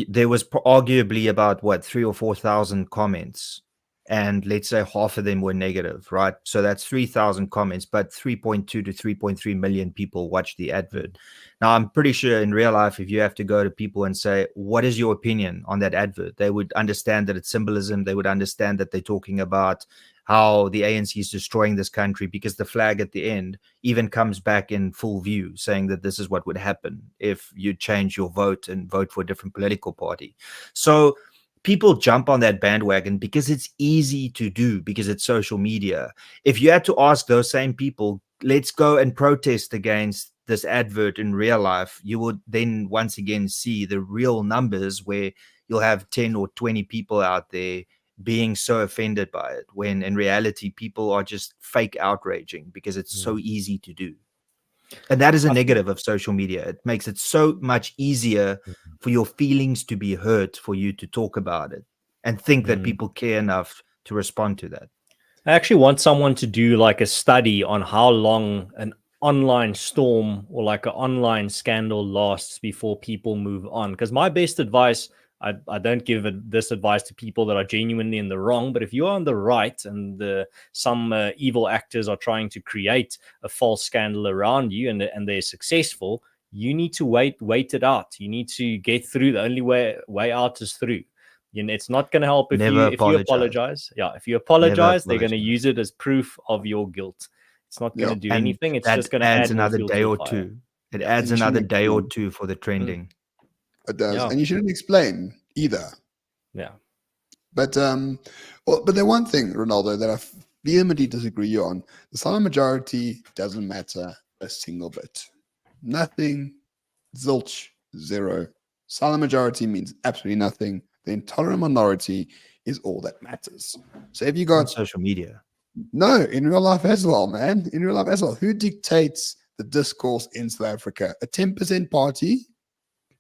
there was arguably about 3,000 or 4,000 comments, and let's say half of them were negative, right? So that's 3,000 comments, but 3.2 to 3.3 million people watched the advert. Now, I'm pretty sure in real life, if you have to go to people and say, what is your opinion on that advert? They would understand that it's symbolism. They would understand that they're talking about how the ANC is destroying this country, because the flag at the end even comes back in full view, saying that this is what would happen if you change your vote and vote for a different political party. So people jump on that bandwagon because it's easy to do, because it's social media. If you had to ask those same people, let's go and protest against this advert in real life, you would then once again see the real numbers, where you'll have 10 or 20 people out there being so offended by it, when in reality people are just fake outraging because it's so easy to do. And that is a negative of social media. It makes it so much easier for your feelings to be hurt, for you to talk about it and think that people care enough to respond to that. I actually want someone to do like a study on how long an online storm or like an online scandal lasts before people move on. Because my best advice, I don't give this advice to people that are genuinely in the wrong, but if you're on the right and some evil actors are trying to create a false scandal around you, and they're successful, you need to wait it out. You need to get through. The only way out is through. You know, it's not going to help if you apologize. Yeah, if you apologize, they're going to use it as proof of your guilt. It's not going to do anything. It's just going to add another more day fuel or to the two. It adds another day or two for the trending. It does, Yeah. and you shouldn't explain either. Yeah. But but the one thing, Ronaldo, that I vehemently disagree on: the silent majority doesn't matter a single bit. Nothing, zilch, zero. Silent majority means absolutely nothing. The intolerant minority is all that matters. So if you got On social media, no, in real life as well, man, in real life as well, who dictates the discourse in South Africa? A 10% party,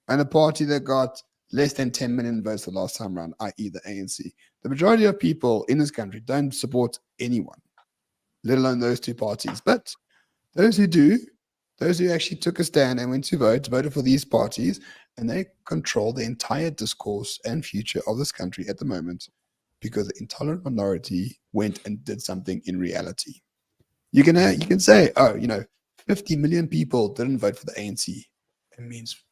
and a party that got less than 10 million votes the last time around, i.e. the ANC. The majority of people in this country don't support anyone, let alone those two parties. But those who do, those who actually took a stand and went to vote, voted for these parties, and they control the entire discourse and future of this country at the moment, because the intolerant minority went and did something in reality. You can say, 50 million people didn't vote for the ANC. It means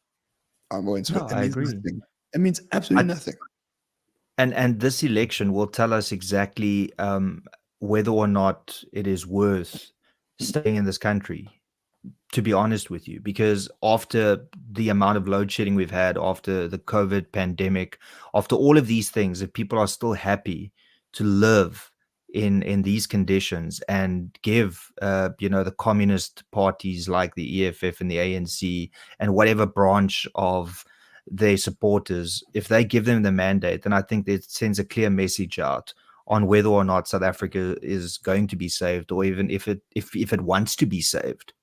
I agree. nothing. It means absolutely nothing. And this election will tell us exactly whether or not it is worth staying in this country, to be honest with you, because after the amount of load shedding we've had, after the COVID pandemic, after all of these things, if people are still happy to live in these conditions and give the communist parties like the EFF and the ANC and whatever branch of their supporters, if they give them the mandate, then I think it sends a clear message out on whether or not South Africa is going to be saved, or even if it wants to be saved.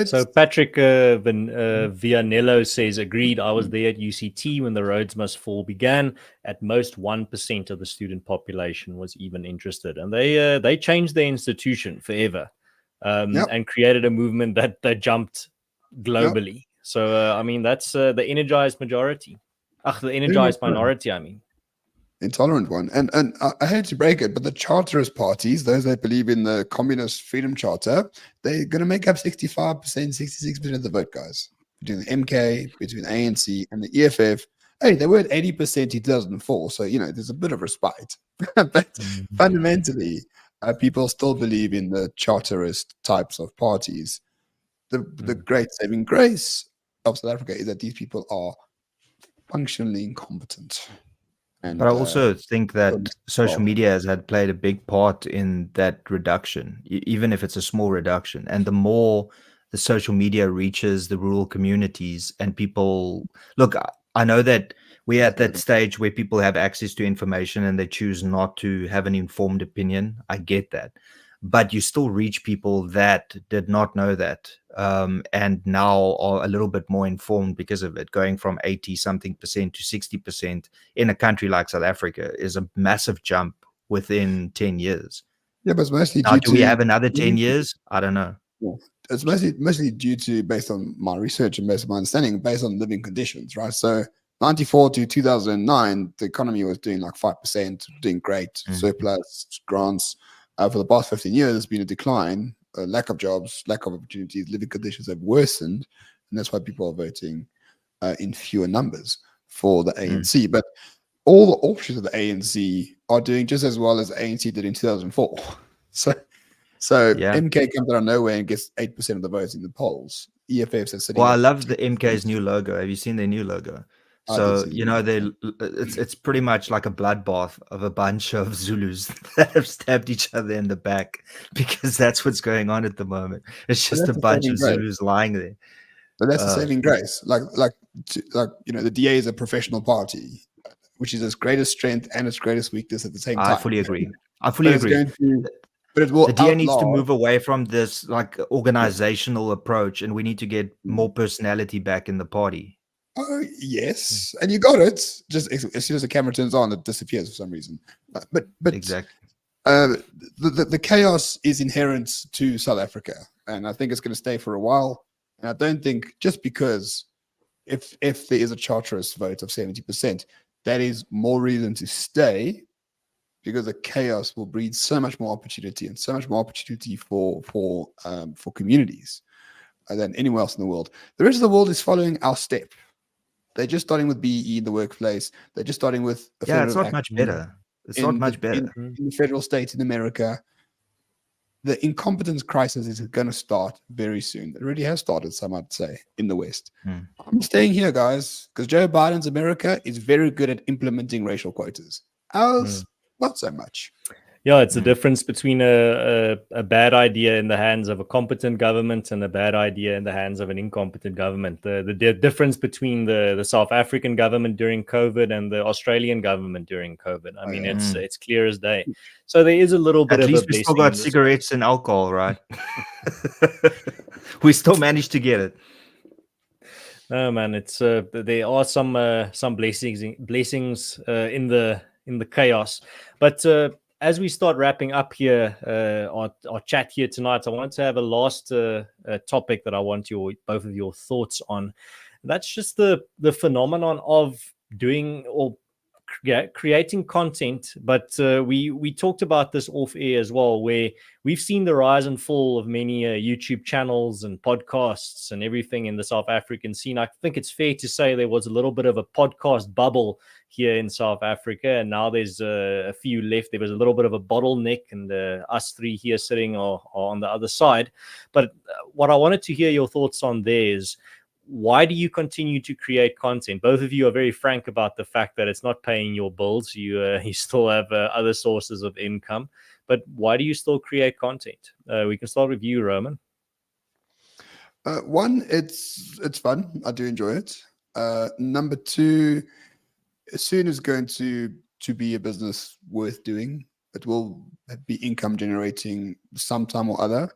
So Patrick Vianello says, agreed. I was there at UCT when the Roads Must Fall began. At most 1% of the student population was even interested. And they changed their institution forever and created a movement that jumped globally. So, I mean, that's the energized majority. The energized minority, I mean. Intolerant one. And I hate to break it, but the charterist parties, those that believe in the Communist Freedom Charter, they're going to make up 65%, 66% of the vote, guys. Between the MK, between ANC and the EFF. Hey, they were at 80% in 2004, so, there's a bit of respite. But fundamentally, people still believe in the charterist types of parties. The great saving grace of South Africa is that these people are functionally incompetent. But I also think that social media has played a big part in that reduction, even if it's a small reduction. And the more the social media reaches the rural communities and people look, I know that we're at that stage where people have access to information and they choose not to have an informed opinion. I get that. But you still reach people that did not know that and now are a little bit more informed because of it. Going from 80-something% to 60% in a country like South Africa is a massive jump within 10 years. Yeah, but it's mostly now, do we have another 10 years? I don't know. Yeah. It's mostly due to, based on my research and based on my understanding, based on living conditions, right? So 94 to 2009, the economy was doing like 5%, doing great, surplus, grants. For the past 15 years, there's been a decline, a lack of jobs, lack of opportunities, living conditions have worsened, and that's why people are voting in fewer numbers for the ANC. But all the options of the ANC are doing just as well as the ANC did in 2004. So MK comes out of nowhere and gets 8% of the votes in the polls. EFF says, well, I love the MK's new logo. Have you seen their new logo? So, it's pretty much like a bloodbath of a bunch of Zulus that have stabbed each other in the back, because that's what's going on at the moment. It's just a bunch of Zulus lying there. But that's the saving grace. The DA is a professional party, which is its greatest strength and its greatest weakness at the same time. I fully agree. But it will the DA needs to move away from this organizational approach, and we need to get more personality back in the party. Oh, yes. And you got it. Just as soon as the camera turns on, it disappears for some reason. But exactly. The chaos is inherent to South Africa, and I think it's going to stay for a while. And I don't think just because if there is a charterist vote of 70%, that is more reason to stay, because the chaos will breed so much more opportunity and so much more opportunity for communities than anywhere else in the world. The rest of the world is following our step. They're just starting with BE in the workplace. They're just starting with it's not much better. It's not much better. In the federal states in America, the incompetence crisis is going to start very soon. It already has started, some might say, in the West. I'm staying here, guys, because Joe Biden's America is very good at implementing racial quotas. Ours, not so much. Yeah, it's the difference between a bad idea in the hands of a competent government and a bad idea in the hands of an incompetent government. The difference between the South African government during COVID and the Australian government during COVID. I mean, it's clear as day. So there is a little bit At of least a we still got cigarettes and alcohol, right? We still managed to get it. No, man, it's there are some blessings in the chaos, but. As we start wrapping up here, our chat here tonight, I want to have a last topic that I want both of your thoughts on. That's just the phenomenon of doing or creating content. But we talked about this off air as well, where we've seen the rise and fall of many YouTube channels and podcasts and everything in the South African scene. I think it's fair to say there was a little bit of a podcast bubble here in South Africa, and now there's a few left. There was a little bit of a bottleneck, and us three here sitting are on the other side. But what I wanted to hear your thoughts on there is, why do you continue to create content? Both of you are very frank about the fact that it's not paying your bills. You still have other sources of income, but why do you still create content? We can start with you, Roman. One, it's fun. I do enjoy it. Number two, soon is going to to be a business worth doing. It will be income generating sometime or other.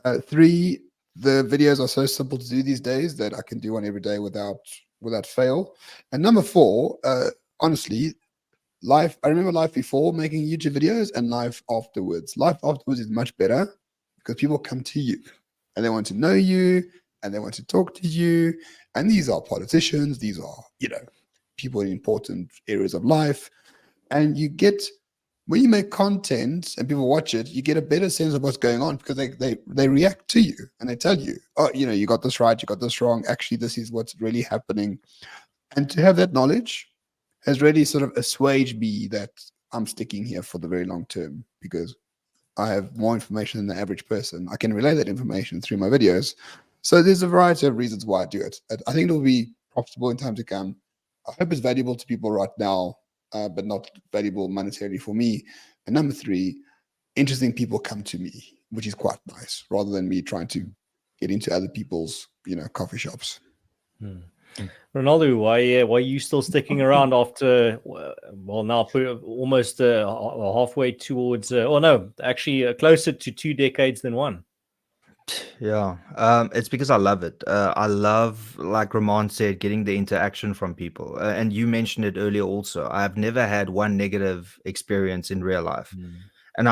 3, the videos are so simple to do these days that I can do one every day without fail. And number 4, honestly, life. I remember life before making YouTube videos and life afterwards. Life afterwards is much better because people come to you and they want to know you and they want to talk to you. And these are politicians. These are, people in important areas of life. And you get, when you make content and people watch it, you get a better sense of what's going on because they react to you and they tell you, oh, you got this right, you got this wrong. Actually, this is what's really happening. And to have that knowledge has really sort of assuaged me that I'm sticking here for the very long term because I have more information than the average person. I can relay that information through my videos. So there's a variety of reasons why I do it. I think it will be profitable in time to come. I hope it's valuable to people right now, but not valuable monetarily for me. And number 3, interesting people come to me, which is quite nice, rather than me trying to get into other people's, coffee shops. Ronaldo, why are you still sticking around after, now almost halfway towards, closer to 2 decades than 1? Yeah, it's because I love it. I love, like Ramon said, getting the interaction from people. And you mentioned it earlier also. I've never had one negative experience in real life. And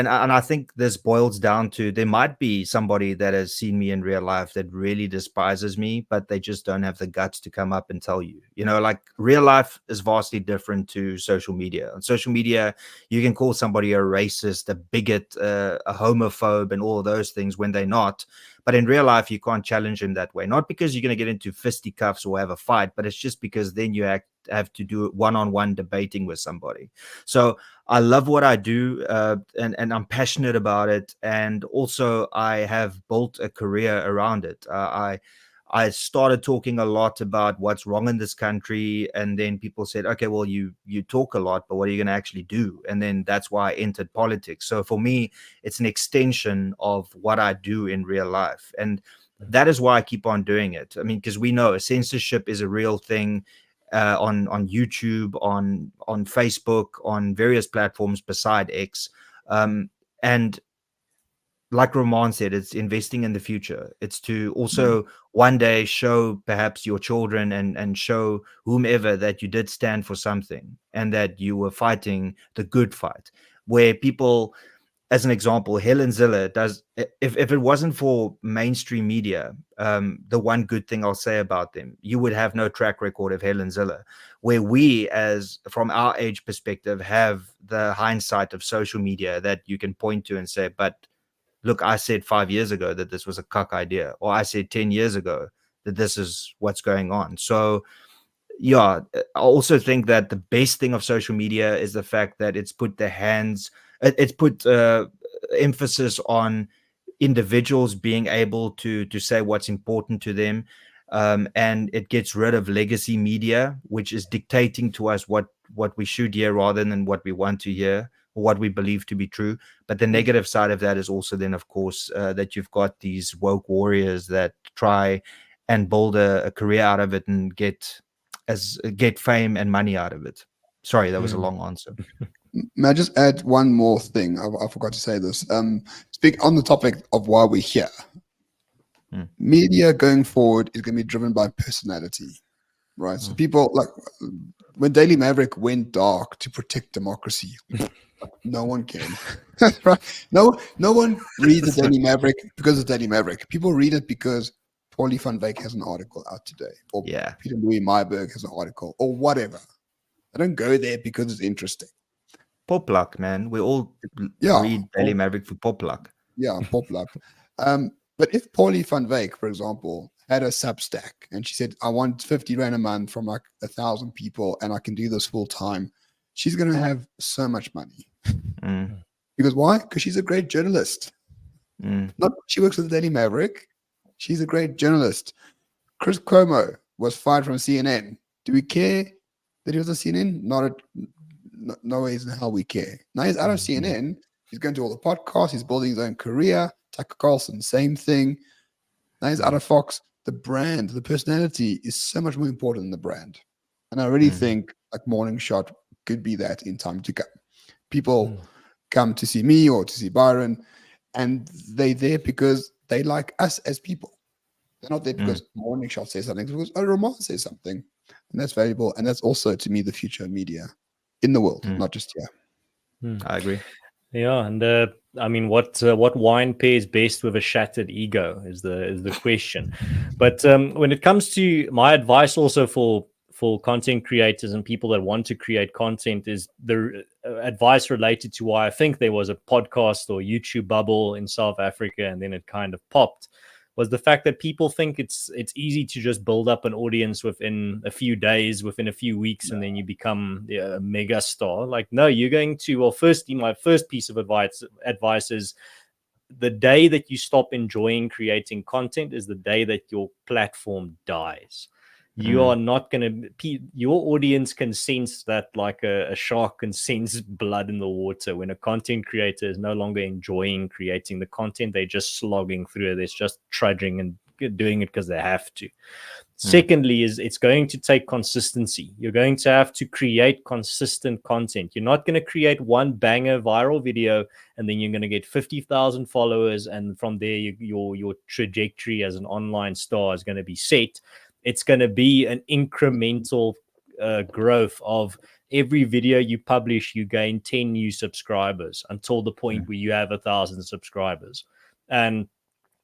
I think this boils down to there might be somebody that has seen me in real life that really despises me, but they just don't have the guts to come up and tell you. Like real life is vastly different to social media. On social media, you can call somebody a racist, a bigot, a homophobe, and all of those things when they're not. But in real life, you can't challenge them that way. Not because you're going to get into fisticuffs or have a fight, but it's just because then you have to do one-on-one debating with somebody. So I love what I do, and I'm passionate about it. And also, I have built a career around it. I started talking a lot about what's wrong in this country, and then people said, okay, well, you talk a lot, but what are you going to actually do? And then that's why I entered politics. So for me, it's an extension of what I do in real life. And that is why I keep on doing it. I mean, because we know censorship is a real thing on YouTube, on Facebook, on various platforms beside X. And like Ramon said, it's investing in the future. It's to also one day show perhaps your children and show whomever that you did stand for something and that you were fighting the good fight. Where people, as an example, Helen Zille does, if it wasn't for mainstream media, the one good thing I'll say about them, you would have no track record of Helen Zille. Where we, as from our age perspective, have the hindsight of social media that you can point to and say, but look, I said 5 years ago that this was a cuck idea, or I said 10 years ago that this is what's going on. So, yeah, I also think that the best thing of social media is the fact that it's put emphasis on individuals being able to say what's important to them. And it gets rid of legacy media, which is dictating to us what we should hear rather than what we want to hear, or what we believe to be true. But the negative side of that is also then, of course, that you've got these woke warriors that try and build a career out of it and get fame and money out of it. Sorry, that was a long answer. May I just add one more thing? I forgot to say this. Speak on the topic of why we're here. Media going forward is going to be driven by personality, right? So people, like when Daily Maverick went dark to protect democracy, no one can. Right? No one reads the Daily Maverick because it's Daily Maverick. People read it because Paulie van Wyk has an article out today, or Peter Louis Myburg has an article, or whatever. I don't go there because it's interesting. Pop luck, man. We all read Daily Maverick for pop luck. Yeah, pop luck. But if Paulie van Wyk, for example, had a Substack and she said, I want 50 Rand a month from like 1,000 people and I can do this full time, she's going to have so much money. Because why? Because she's a great journalist. Not she works with the Daily Maverick. She's a great journalist. Chris Cuomo was fired from CNN. Do we care that he was on CNN? No ways in hell we care. Now he's out of CNN. He's going to all the podcasts. He's building his own career. Tucker Carlson, same thing. Now he's out of Fox. The brand, the personality is so much more important than the brand. And I really think like Morning Shot could be that in time to come. People come to see me or to see Byron, and they're there because they like us as people. They're not there because Morning Shot says something, because Roman says something. And that's valuable. And that's also, to me, the future of media in the world, not just here. I agree. Yeah, and I mean, what wine pairs best with a shattered ego is the question. But when it comes to my advice, also for content creators and people that want to create content, is the advice related to why I think there was a podcast or YouTube bubble in South Africa, and then it kind of popped, was the fact that people think it's easy to just build up an audience within a few days, within a few weeks, and then you become a mega star. Like, no, you're going to, well, firstly, my first piece of advice is the day that you stop enjoying creating content is the day that your platform dies. You are not going to, your audience can sense that, like a shark can sense blood in the water. When a content creator is no longer enjoying creating the content, they're just slogging through it. It's just trudging and doing it because they have to. Secondly, is it's going to take consistency. You're going to have to create consistent content. You're not going to create one banger viral video and then you're going to get 50,000 followers, and from there your trajectory as an online star is going to be set. It's going to be an incremental growth of every video you publish, you gain 10 new subscribers until the point where you have 1,000 subscribers. And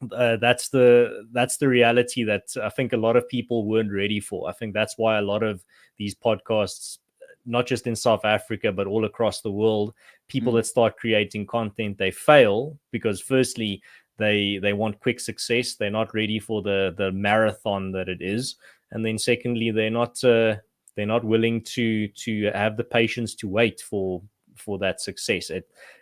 that's the reality that I think a lot of people weren't ready for. I think that's why a lot of these podcasts, not just in South Africa, but all across the world, people that start creating content, they fail because firstly, they want quick success. They're not ready for the marathon that it is. And then secondly, they're not willing to have the patience to wait for that success.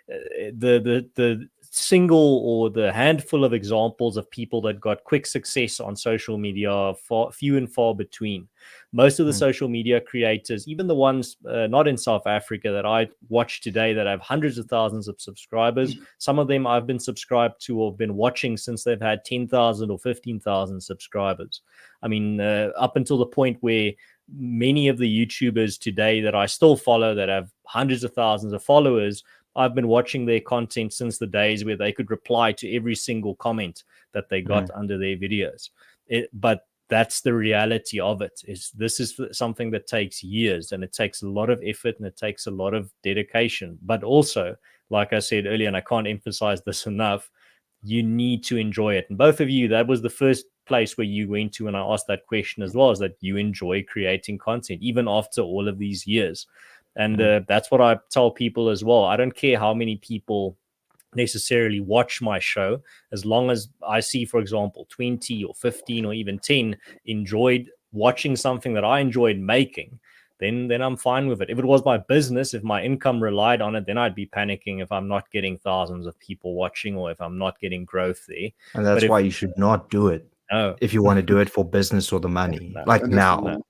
The single or the handful of examples of people that got quick success on social media are few and far between. Most of the social media creators, even the ones not in South Africa that I watch today that have hundreds of thousands of subscribers, some of them I've been subscribed to or been watching since they've had 10,000 or 15,000 subscribers. I mean, up until the point where many of the YouTubers today that I still follow that have hundreds of thousands of followers, I've been watching their content since the days where they could reply to every single comment that they got under their videos. But that's the reality of it. This is something that takes years, and it takes a lot of effort, and it takes a lot of dedication. But also, like I said earlier, and I can't emphasize this enough, you need to enjoy it. And both of you, that was the first place where you went to when I asked that question as well, is that you enjoy creating content, even after all of these years. And that's what I tell people as well. I don't care how many people necessarily watch my show, as long as I see, for example, 20 or 15 or even 10 enjoyed watching something that I enjoyed making, then I'm fine with it. If it was my business, if my income relied on it, then I'd be panicking if I'm not getting thousands of people watching or if I'm not getting growth there. And that's why you should not do it. If you want to do it for business or the money, like now.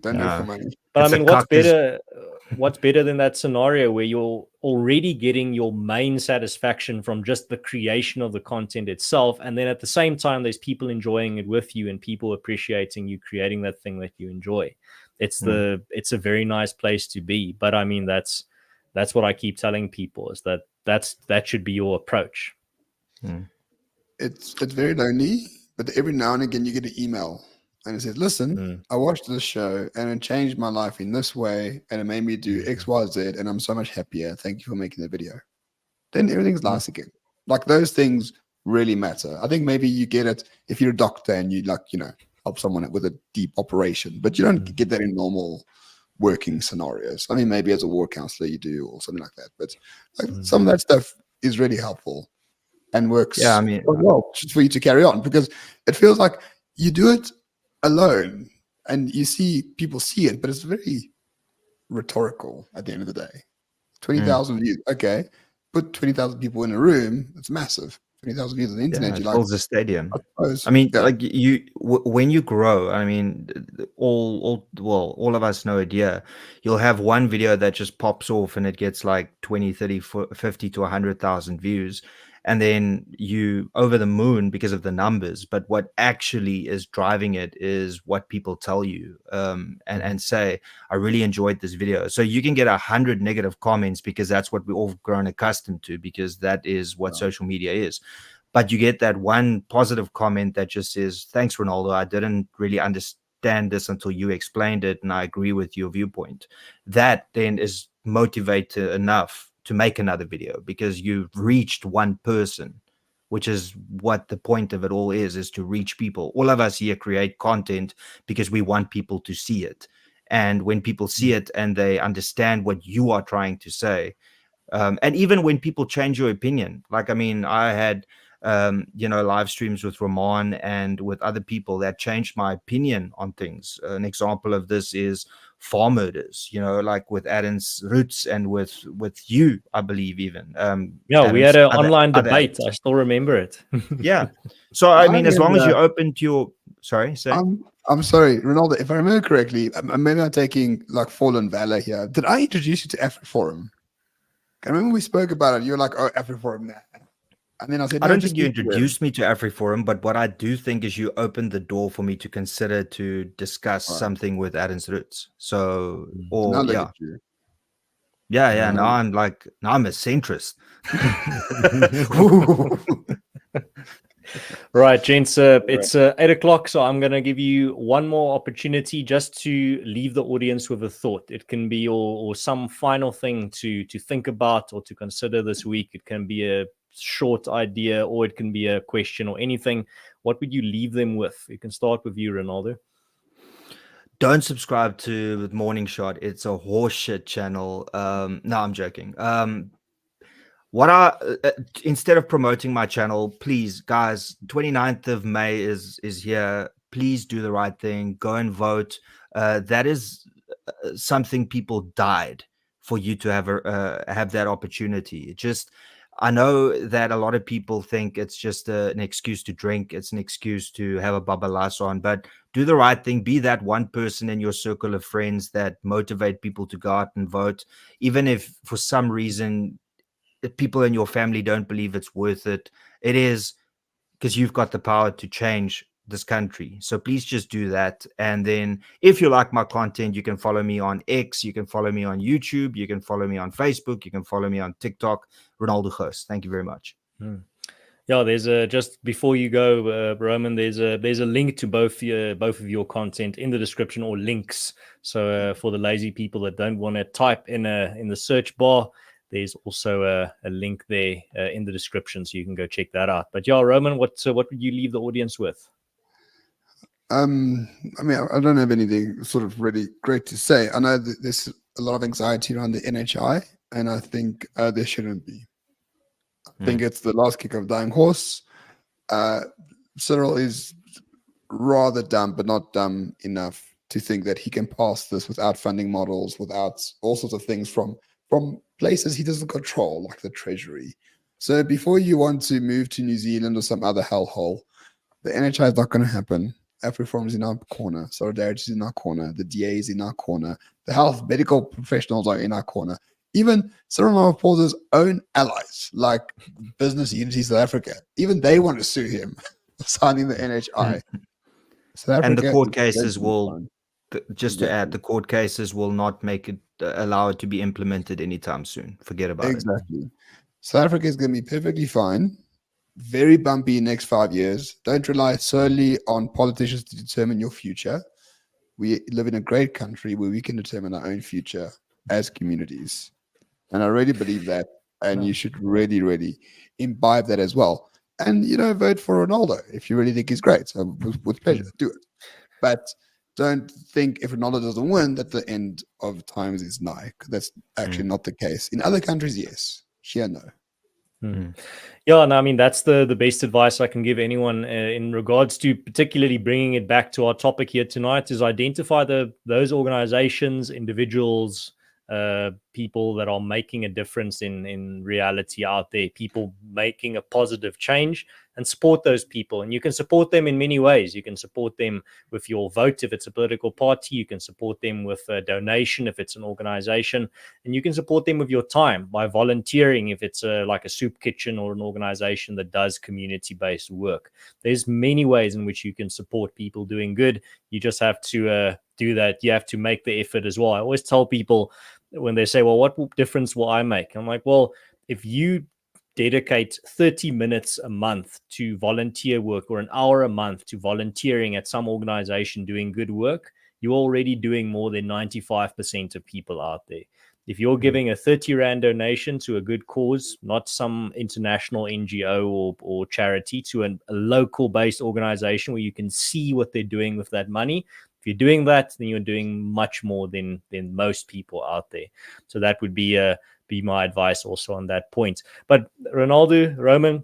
Don't do it for money. But I mean, what's better than that scenario where you're already getting your main satisfaction from just the creation of the content itself, and then at the same time there's people enjoying it with you and people appreciating you creating that thing that you enjoy. It's a very nice place to be. But I mean, that's what I keep telling people, is that should be your approach. It's very lonely, but every now and again you get an email and it says, listen, I watched this show and it changed my life in this way and it made me do X, Y, Z, and I'm so much happier. Thank you for making the video. Then everything's nice again. Like, those things really matter. I think maybe you get it if you're a doctor and you help someone with a deep operation, but you don't get that in normal working scenarios. I mean, maybe as a war counselor you do or something like that, but some of that stuff is really helpful and works well for you to carry on, because it feels like you do it alone and you see people see it, but it's very rhetorical at the end of the day. 20,000 views. Okay. Put 20,000 people in a room. It's massive. 20,000 views on the internet. It fills a stadium. I mean, like when you grow, I mean, all of us know it. Yeah. You'll have one video that just pops off and it gets like 20, 30, 50 to 100,000 views. and then you over the moon because of the numbers. But what actually is driving it is what people tell you, and say, I really enjoyed this video. So you can get 100 negative comments because that's what we've all grown accustomed to, because that is what social media is. But you get that one positive comment that just says, thanks, Ronaldo, I didn't really understand this until you explained it, and I agree with your viewpoint. That then is motivated enough to make another video, because you've reached one person, which is what the point of it all is to reach people. All of us here create content because we want people to see it. And when people see it and they understand what you are trying to say, and even when people change your opinion, like, I mean, I had live streams with Ramon and with other people that changed my opinion on things. An example of this is farm murders, like with Adam's Roots and with you, I believe, even. We had an online other debate. Adams. I still remember it. Yeah. So, I mean, as long as you open to your... Sorry, say. I'm sorry, Ronaldo, if I remember correctly, maybe I'm taking like fallen valor here. Did I introduce you to AfriForum? I remember we spoke about it. You were like, oh, AfriForum, nah. And then I said, I don't think you introduced me to AfriForum, but what I do think is you opened the door for me to consider to discuss something with Adam's Roots. So, or now yeah. Now I'm a centrist. Right, gents, it's 8:00, so I'm going to give you one more opportunity just to leave the audience with a thought. It can be or some final thing to think about or to consider this week. It can be a short idea, or it can be a question or anything. What would you leave them with? You can start with you, Ronaldo. Don't subscribe to Morning Shot. It's a horseshit channel. No, I'm joking. Instead of promoting my channel, please, guys, 29th of May is here. Please do the right thing. Go and vote. That is something people died for you to have that opportunity. I know that a lot of people think it's just an excuse to drink. It's an excuse to have a babalas on, but do the right thing. Be that one person in your circle of friends that motivate people to go out and vote. Even if for some reason people in your family don't believe it's worth it, it is, because you've got the power to change this country. So please just do that. And then if you like my content, you can follow me on X, you can follow me on YouTube, you can follow me on Facebook, you can follow me on TikTok. Renaldo Gouws. Thank you very much. Yeah, there's just before you go, Roman, there's a link to both of your content in the description, or links. So for the lazy people that don't want to type in the search bar, there's also a link there in the description, so you can go check that out. But yeah, Roman, what would you leave the audience with? I mean, I don't have anything sort of really great to say. I know that there's a lot of anxiety around the NHI, and I think there shouldn't be. I think it's the last kick of a dying horse. Cyril is rather dumb, but not dumb enough to think that he can pass this without funding models, without all sorts of things from places he doesn't control, like the Treasury. So before you want to move to New Zealand or some other hellhole, the NHI is not going to happen. AfriForum is in our corner. Solidarity is in our corner. The DA is in our corner. The health medical professionals are in our corner. Even Cyril Ramaphosa's own allies, like Business Unity South Africa, even they want to sue him for signing the NHI. And the court cases will, just to add, the court cases will not make it allow it to be implemented anytime soon. Forget about it. Exactly. South Africa is going to be perfectly fine. Very bumpy next 5 years. Don't rely solely on politicians to determine your future. We live in a great country where we can determine our own future as communities. And I really believe that. And you should really, really imbibe that as well. And, vote for Ronaldo if you really think he's great. So with pleasure, do it. But don't think if Ronaldo doesn't win that the end of times is nigh. That's actually not the case. In other countries, yes. Here, no. Yeah, no, I mean, that's the best advice I can give anyone in regards to particularly bringing it back to our topic here tonight, is identify those organizations, individuals, people that are making a difference in reality out there, people making a positive change. and support those people. And you can support them in many ways. You can support them with your vote if it's a political party. You can support them with a donation if it's an organization. And you can support them with your time by volunteering if it's like a soup kitchen or an organization that does community-based work. There's many ways in which you can support people doing good. You just have to do that. You have to make the effort as well. I always tell people when they say, well, what difference will I make? I'm like, well, if you dedicate 30 minutes a month to volunteer work or an hour a month to volunteering at some organization doing good work, you're already doing more than 95% of people out there. If you're giving a 30 Rand donation to a good cause, not some international NGO or charity, to a local based organization where you can see what they're doing with that money, if you're doing that, then you're doing much more than most people out there. So that would be my advice also on that point. But Renaldo, Roman,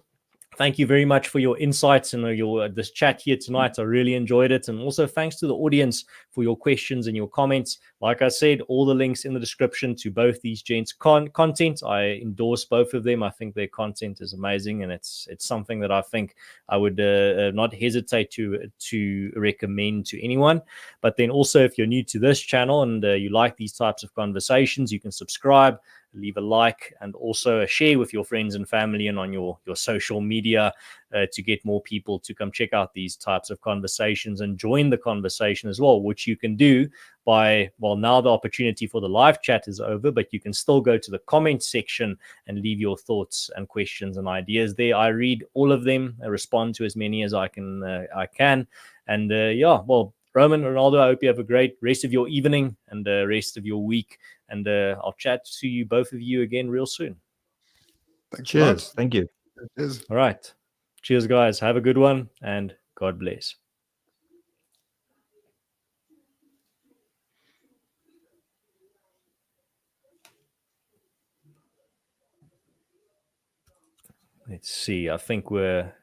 thank you very much for your insights and your this chat here tonight. I really enjoyed it. And also thanks to the audience for your questions and your comments. Like I said, all the links in the description to both these gents' content. I endorse both of them. I think their content is amazing, and it's something that I think I would not hesitate to recommend to anyone. But then also, if you're new to this channel and you like these types of conversations, you can subscribe, leave a like, and also share with your friends and family and on your social media to get more people to come check out these types of conversations and join the conversation as well, which you can do by, well, now the opportunity for the live chat is over, but you can still go to the comment section and leave your thoughts and questions and ideas there. I read all of them. I respond to as many as I can. And yeah, well, Roman, Renaldo, I hope you have a great rest of your evening and rest of your week. And I'll chat to you, both of you, again real soon. Thanks. Cheers. Thank you. Cheers. All right. Cheers, guys. Have a good one, and God bless. Let's see. I think we're